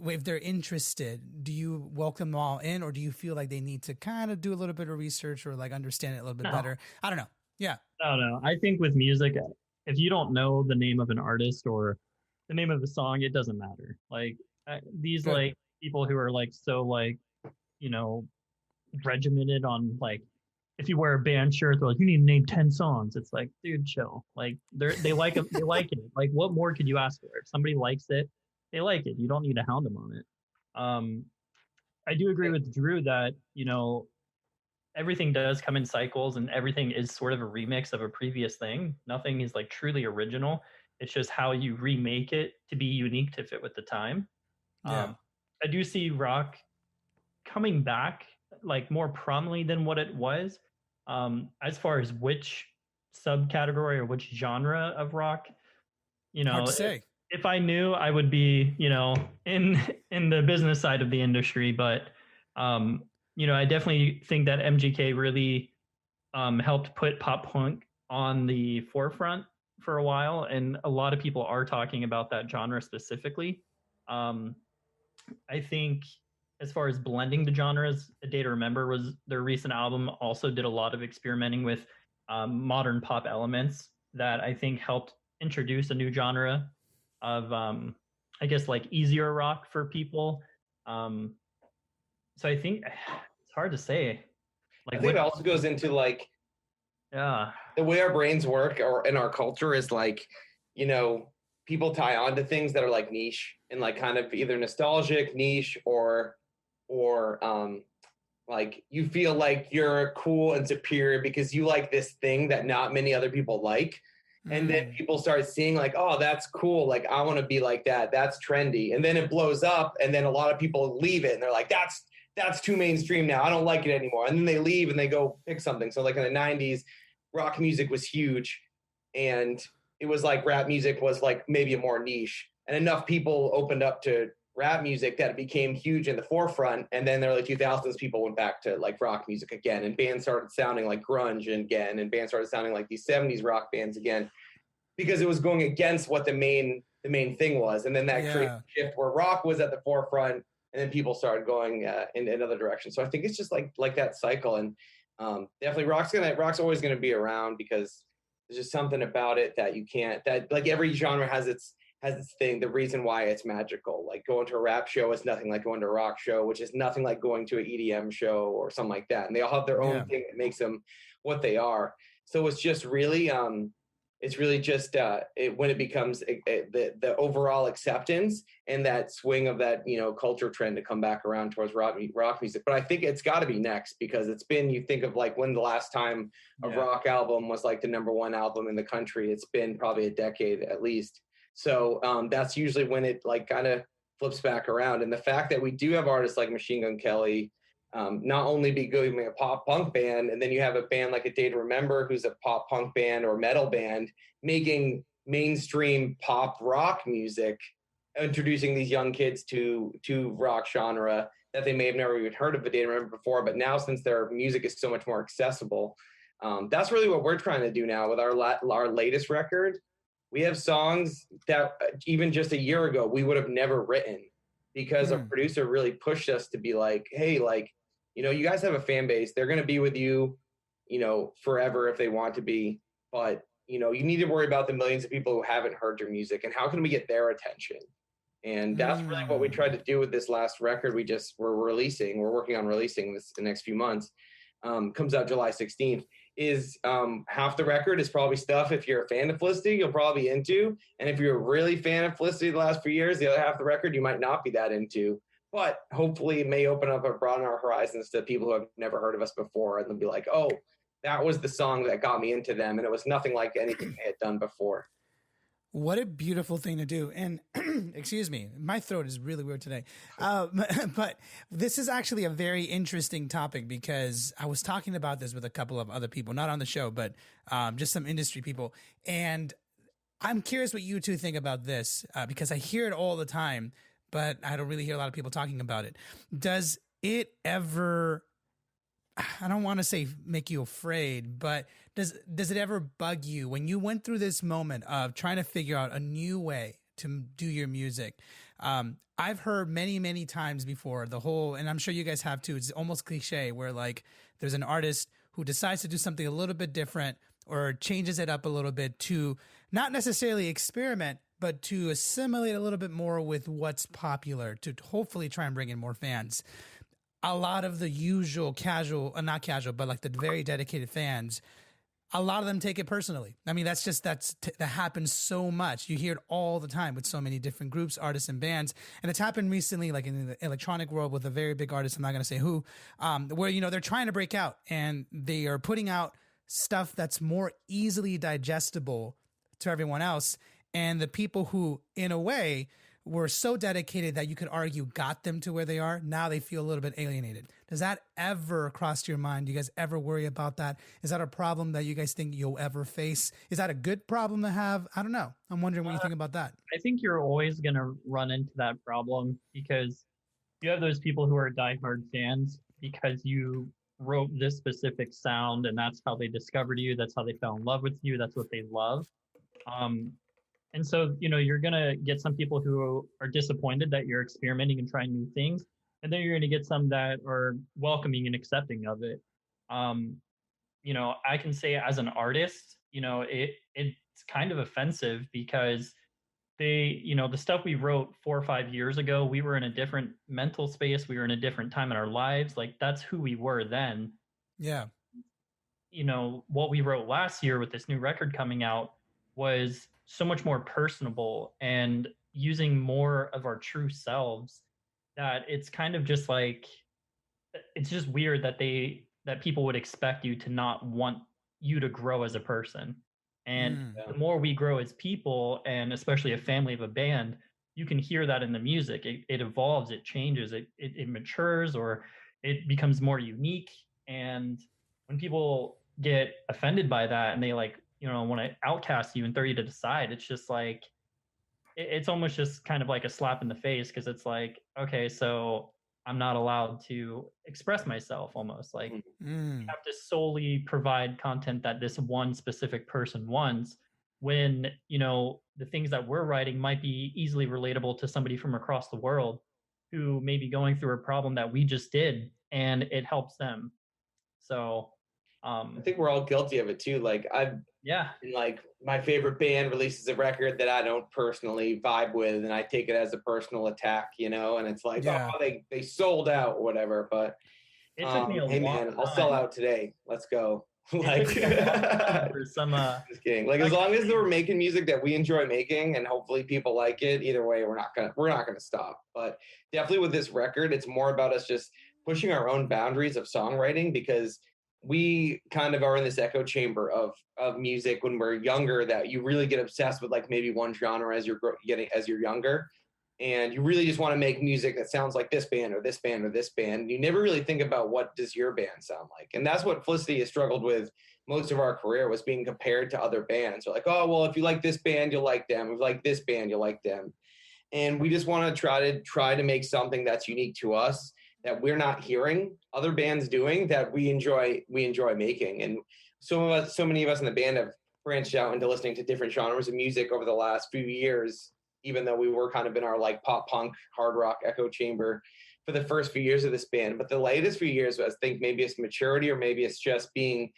if they're interested, do you welcome them all in, or do you feel like they need to kind of do a little bit of research or like understand it a little bit better? I don't know. Yeah. No. I think with music, if you don't know the name of an artist or the name of a song, it doesn't matter. Like these like people who are like, so like, you know, regimented on like, if you wear a band shirt, they're like, you need to name 10 songs. It's like, dude, chill. Like they like it. They like it. Like, what more could you ask for? If somebody likes it, they like it. You don't need to hound them on it. I do agree with Drew that, you know, everything does come in cycles, and everything is sort of a remix of a previous thing. Nothing is like truly original. It's just how you remake it to be unique to fit with the time. I do see rock coming back like more prominently than what it was. As far as which subcategory or which genre of rock, you know, hard to say. If I knew, I would be, you know, in the business side of the industry. But you know, I definitely think that MGK really helped put pop punk on the forefront for a while, and a lot of people are talking about that genre specifically. I think as far as blending the genres, A Day to Remember was their recent album, also did a lot of experimenting with modern pop elements that I think helped introduce a new genre of, I guess, like easier rock for people. So I think it's hard to say. Like, I think it also goes into like, the way our brains work or in our culture is like, you know, people tie on to things that are like niche and like kind of either nostalgic, niche, or like you feel like you're cool and superior because you like this thing that not many other people like. And then people start seeing like, oh, that's cool. Like, I want to be like that. That's trendy. And then it blows up. And then a lot of people leave it and they're like, that's too mainstream now. I don't like it anymore. And then they leave and they go pick something. So like in the 90s, rock music was huge. And it was like rap music was like maybe a more niche. And enough people opened up to rap music that it became huge in the forefront. And then in the early 2000s, people went back to like rock music again, and bands started sounding like grunge again, and bands started sounding like these 70s rock bands again, because it was going against what the main thing was. And then that created a shift where rock was at the forefront, and then people started going in another direction. So I think it's just like that cycle. And definitely rock's always going to be around because There's just something about it that you can't, that like every genre has its thing, the reason why it's magical. Like going to a rap show is nothing like going to a rock show, which is nothing like going to an EDM show or something like that. And they all have their own thing that makes them what they are. So it's just really, it's really just when it becomes the overall acceptance and that swing of that, you know, culture trend to come back around towards rock music. But I think it's got to be next, because it's been, you think of like when the last time a rock album was like the #1 album in the country, it's been probably a decade at least. So that's usually when it like kind of flips back around. And the fact that we do have artists like Machine Gun Kelly, not only becoming a pop punk band, and then you have a band like A Day to Remember, who's a pop punk band or metal band, making mainstream pop rock music, introducing these young kids to rock genre that they may have never even heard of A Day to Remember before. But now, since their music is so much more accessible, that's really what we're trying to do now with our latest record. We have songs that even just a year ago we would have never written, because our producer really pushed us to be like, hey, like, you know, you guys have a fan base. They're going to be with you, you know, forever if they want to be. But, you know, you need to worry about the millions of people who haven't heard your music, and how can we get their attention? And that's really what we tried to do with this last record we're working on releasing this the next few months. Comes out July 16th. Is half the record is probably stuff, if you're a fan of Felicity, you'll probably be into. And if you're a really fan of Felicity the last few years, the other half of the record you might not be that into. But hopefully it may open up and broaden our horizons to people who have never heard of us before, and they'll be like, oh, that was the song that got me into them, and it was nothing like anything they had done before. What a beautiful thing to do. And excuse me, my throat is really weird today. But this is actually a very interesting topic, because I was talking about this with a couple of other people, not on the show, but just some industry people. And I'm curious what you two think about this, because I hear it all the time, but I don't really hear a lot of people talking about it. Does it ever, I don't want to say make you afraid, but does it ever bug you when you went through this moment of trying to figure out a new way to do your music? I've heard many, many times before the whole, and I'm sure you guys have too, it's almost cliche, where like there's an artist who decides to do something a little bit different or changes it up a little bit to not necessarily experiment, but to assimilate a little bit more with what's popular, to hopefully try and bring in more fans. A lot of the usual casual, not casual, but like the very dedicated fans, a lot of them take it personally. I mean, that happens so much. You hear it all the time with so many different groups, artists, and bands. And it's happened recently, like in the electronic world with a very big artist, I'm not going to say who, where, you know, they're trying to break out and they are putting out stuff that's more easily digestible to everyone else. And the people who, in a way, were so dedicated that you could argue got them to where they are, now they feel a little bit alienated. Does that ever cross your mind? Do you guys ever worry about that? Is that a problem that you guys think you'll ever face? Is that a good problem to have? I don't know. I'm wondering what you think about that. I think you're always going to run into that problem, because you have those people who are diehard fans because you wrote this specific sound and that's how they discovered you. That's how they fell in love with you. That's what they love. And so, you know, you're going to get some people who are disappointed that you're experimenting and trying new things. And then you're going to get some that are welcoming and accepting of it. You know, I can say as an artist, you know, it's kind of offensive, because you know, the stuff we wrote 4 or 5 years ago, we were in a different mental space. We were in a different time in our lives. Like, that's who we were then. Yeah. You know, what we wrote last year with this new record coming out was so much more personable and using more of our true selves, that it's kind of just like, it's just weird that people would expect you to not want you to grow as a person. And the more we grow as people, and especially a family of a band, you can hear that in the music. It evolves, it changes, it matures, or it becomes more unique. And when people get offended by that and they, like, you know, want to outcast you and throw you to the side, it's just like, it's almost just kind of like a slap in the face, because it's like, okay, so I'm not allowed to express myself, almost like you have to solely provide content that this one specific person wants, when, you know, the things that we're writing might be easily relatable to somebody from across the world who may be going through a problem that we just did, and it helps them. So I think we're all guilty of it too. Like like my favorite band releases a record that I don't personally vibe with, and I take it as a personal attack, and it's like, oh, they sold out or whatever. But it took me a hey long man, time. I'll sell out today. Let's go. Like for some just kidding. Like as long as we're making music that we enjoy making, and hopefully people like it, either way, we're not gonna stop. But definitely with this record, it's more about us just pushing our own boundaries of songwriting, because we kind of are in this echo chamber of music when we're younger, that you really get obsessed with like maybe one genre as you're younger, and you really just want to make music that sounds like this band or this band or this band. You never really think about what does your band sound like, and that's what Felicity has struggled with most of our career, was being compared to other bands. They're like, oh well, if you like this band, you'll like them. If you like this band, you'll like them. And we just want to try to make something that's unique to us, that we're not hearing other bands doing, that we enjoy making. And so many of us in the band have branched out into listening to different genres of music over the last few years, even though we were kind of in our like pop punk, hard rock echo chamber for the first few years of this band. But the latest few years, I think maybe it's maturity, or maybe it's just being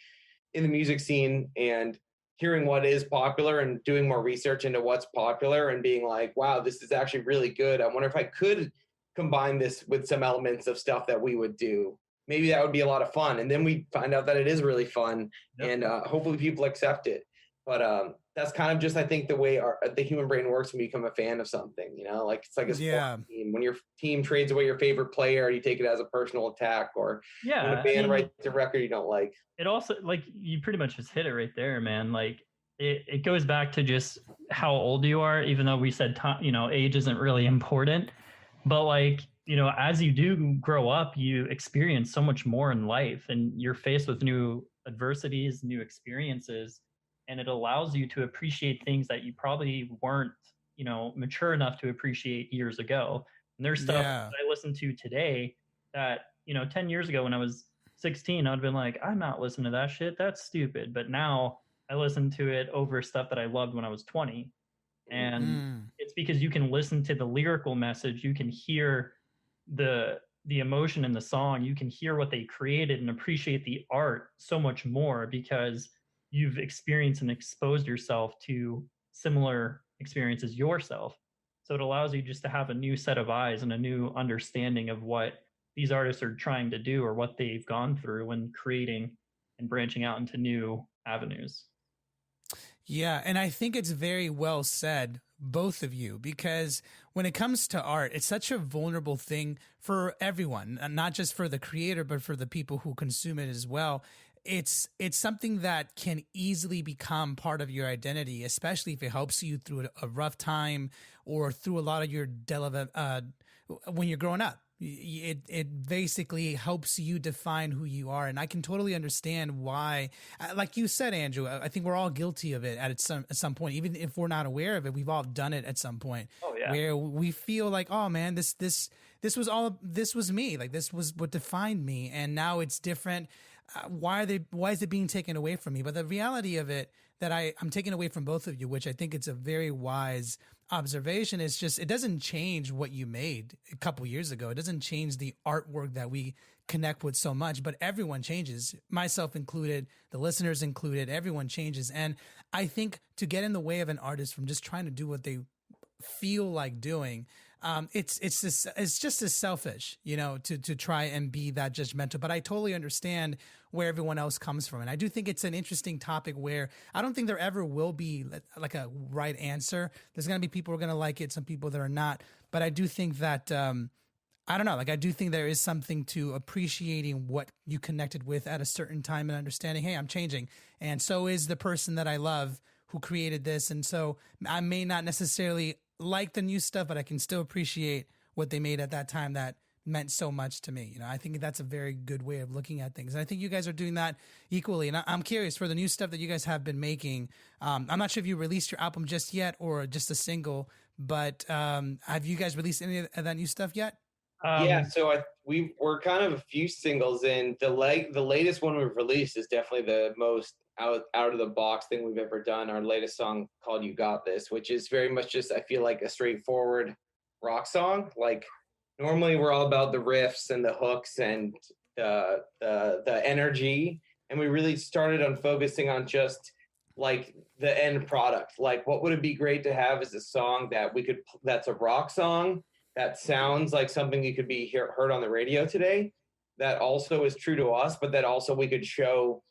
in the music scene and hearing what is popular and doing more research into what's popular and being like, wow, this is actually really good. I wonder if I could combine this with some elements of stuff that we would do. Maybe that would be a lot of fun. And then we find out that it is really fun. Yep. And hopefully people accept it. But that's kind of just, I think, the way the human brain works when you become a fan of something, like it's like a sport team. When your team trades away your favorite player, you take it as a personal attack, or when a band writes a record you don't like. It also, like, you pretty much just hit it right there, man. Like it goes back to just how old you are, even though we said, age isn't really important. But like, as you do grow up, you experience so much more in life, and you're faced with new adversities, new experiences, and it allows you to appreciate things that you probably weren't, mature enough to appreciate years ago. And there's stuff that I listen to today that, 10 years ago when I was 16, I'd been like, I'm not listening to that shit. That's stupid. But now I listen to it over stuff that I loved when I was 20. And it's because you can listen to the lyrical message, you can hear the emotion in the song, you can hear what they created and appreciate the art so much more, because you've experienced and exposed yourself to similar experiences yourself. So it allows you just to have a new set of eyes and a new understanding of what these artists are trying to do, or what they've gone through when creating and branching out into new avenues. Yeah, and I think it's very well said, both of you, because when it comes to art, it's such a vulnerable thing for everyone, not just for the creator, but for the people who consume it as well. It's something that can easily become part of your identity, especially if it helps you through a rough time or through a lot of your when you're growing up. It basically helps you define who you are. And I can totally understand why, like you said, Andrew, I think we're all guilty of it at some point. Even if we're not aware of it, we've all done it at some point. Oh, yeah. Where we feel like, oh man, this was me. Like this was what defined me. And now it's different. Why is it being taken away from me? But the reality of it that I'm taking away from both of you, which I think it's a very wise observation, is just, it doesn't change what you made a couple years ago. It doesn't change the artwork that we connect with so much, but everyone changes, myself included, the listeners included, everyone changes. And I think to get in the way of an artist from just trying to do what they feel like doing, it's just as selfish, to try and be that judgmental. But I totally understand where everyone else comes from. And I do think it's an interesting topic where I don't think there ever will be like a right answer. There's going to be people who are going to like it, some people that are not. But I do think that, I don't know, like I do think there is something to appreciating what you connected with at a certain time and understanding, hey, I'm changing. And so is the person that I love who created this. And so I may not necessarily like the new stuff, but I can still appreciate what they made at that time that meant so much to me. I think that's a very good way of looking at things. And I think you guys are doing that equally. And I'm curious, for the new stuff that you guys have been making, I'm not sure if you released your album just yet or just a single, but have you guys released any of that new stuff yet? So we're kind of a few singles in. The latest one we've released is definitely the most out of the box thing we've ever done. Our latest song called "You Got This," which is very much just, I feel like, a straightforward rock song. Like normally we're all about the riffs and the hooks and the energy, and we really started on focusing on just like the end product. Like, what would it be great to have as a song that that's a rock song that sounds like something you could be heard on the radio today, that also is true to us, but that also we could show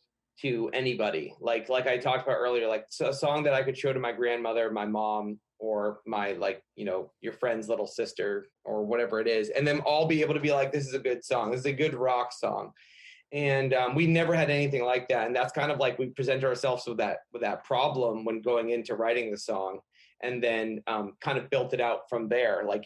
to anybody. Like I talked about earlier, like a song that I could show to my grandmother, my mom, or my, like, you know, your friend's little sister or whatever it is, and them all be able to be like, this is a good song. This is a good rock song. And we never had anything like that. And that's kind of like, we present ourselves with that problem when going into writing the song, and then kind of built it out from there, like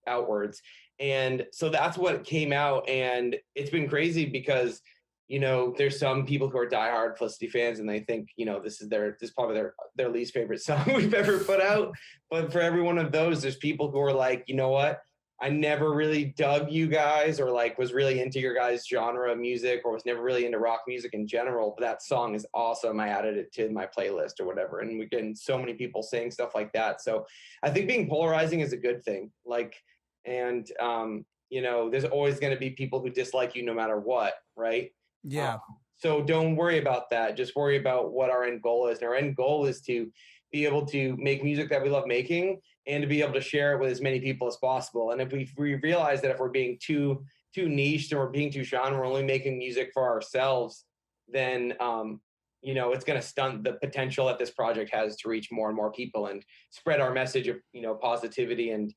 outwards. And so that's what came out. And it's been crazy because, you know, there's some people who are diehard Felicity fans, and they think, you know, this is probably their least favorite song we've ever put out. But for every one of those, there's people who are like, you know what? I never really dug you guys, or like was really into your guys' genre of music, or was never really into rock music in general. But that song is awesome. I added it to my playlist or whatever. And we're getting so many people saying stuff like that. So I think being polarizing is a good thing. Like, and you know, there's always going to be people who dislike you no matter what, right? Yeah. So don't worry about that. Just worry about what our end goal is. And our end goal is to be able to make music that we love making, and to be able to share it with as many people as possible. And if we realize that if we're being too niche, or we're being too genre, we're only making music for ourselves, then you know, it's going to stunt the potential that this project has to reach more and more people and spread our message of, you know, positivity and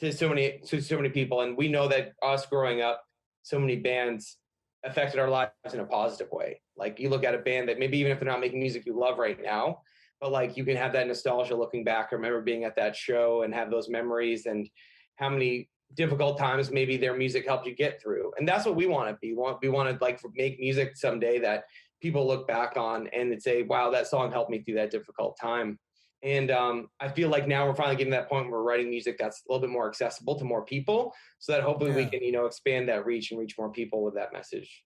to so many people. And we know that us growing up, so many bands affected our lives in a positive way. Like, you look at a band that maybe even if they're not making music you love right now, but like you can have that nostalgia looking back, remember being at that show and have those memories, and how many difficult times maybe their music helped you get through. And that's what we want to be. We want to like make music someday that people look back on and say, wow, that song helped me through that difficult time. And I feel like now we're finally getting to that point where we're writing music that's a little bit more accessible to more people, so that hopefully we can, you know, expand that reach and reach more people with that message.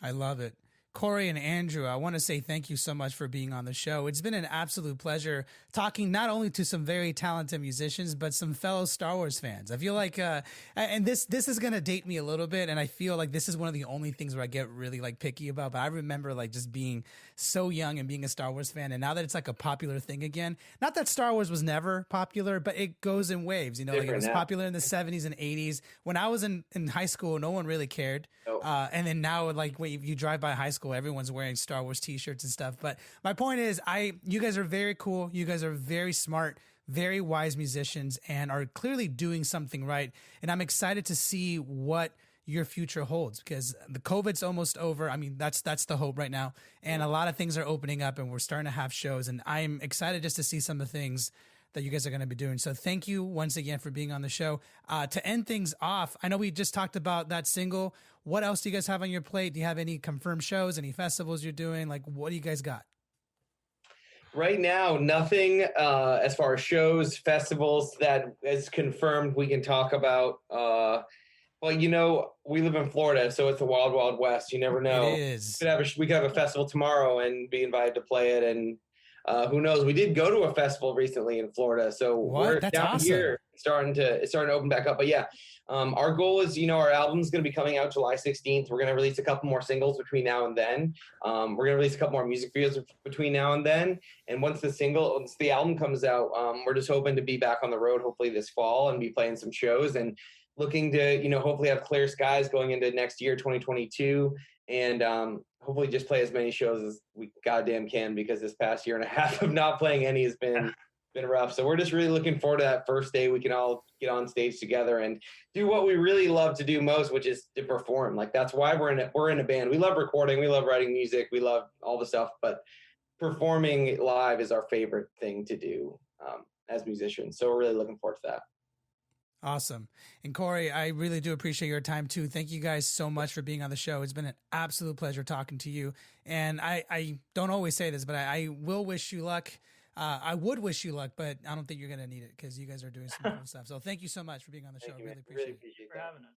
I love it. Corey and Andrew, I want to say thank you so much for being on the show. It's been an absolute pleasure talking not only to some very talented musicians, but some fellow Star Wars fans. I feel like, and this is going to date me a little bit, and I feel like this is one of the only things where I get really like picky about, but I remember like just being so young and being a Star Wars fan, and now that it's like a popular thing again, not that Star Wars was never popular, but it goes in waves, you know, like it was popular in the 70s and 80s. When I was in high school, no one really cared. And then now, like, when you drive by high school, everyone's wearing Star Wars t-shirts and stuff. But my point is, you guys are very cool. You guys are very smart, very wise musicians, and are clearly doing something right. And I'm excited to see what your future holds, because the COVID's almost over. I mean, that's the hope right now. And a lot of things are opening up, and we're starting to have shows. And I'm excited just to see some of the things that you guys are going to be doing. So thank you once again for being on the show. To end things off, I know we just talked about that single. What else do you guys have on your plate? Do you have any confirmed shows, any festivals you're doing? Like, what do you guys got? Right now, nothing as far as shows, festivals that is confirmed we can talk about. Well, you know, we live in Florida, so it's the wild, wild west. You never know. It is. We could have a festival tomorrow and be invited to play it, and who knows? We did go to a festival recently in Florida, so we're down awesome. Here it's starting to open back up. But yeah, our goal is, you know, our album's going to be coming out July 16th. We're going to release a couple more singles between now and then. We're going to release a couple more music videos between now and then. And once the album comes out, we're just hoping to be back on the road, hopefully this fall, and be playing some shows and looking to, you know, hopefully have clear skies going into next year, 2022. And hopefully just play as many shows as we goddamn can, because this past year and a half of not playing any has been rough. So we're just really looking forward to that first day we can all get on stage together and do what we really love to do most, which is to perform. Like, that's why we're in a band. We love recording, we love writing music, we love all the stuff, but performing live is our favorite thing to do as musicians. So we're really looking forward to that. Awesome. And Corey, I really do appreciate your time too. Thank you guys so much for being on the show. It's been an absolute pleasure talking to you. And I don't always say this, but I will wish you luck. I would wish you luck, but I don't think you're going to need it, because you guys are doing some cool stuff. So thank you so much for being on the show. I really appreciate it. For having us.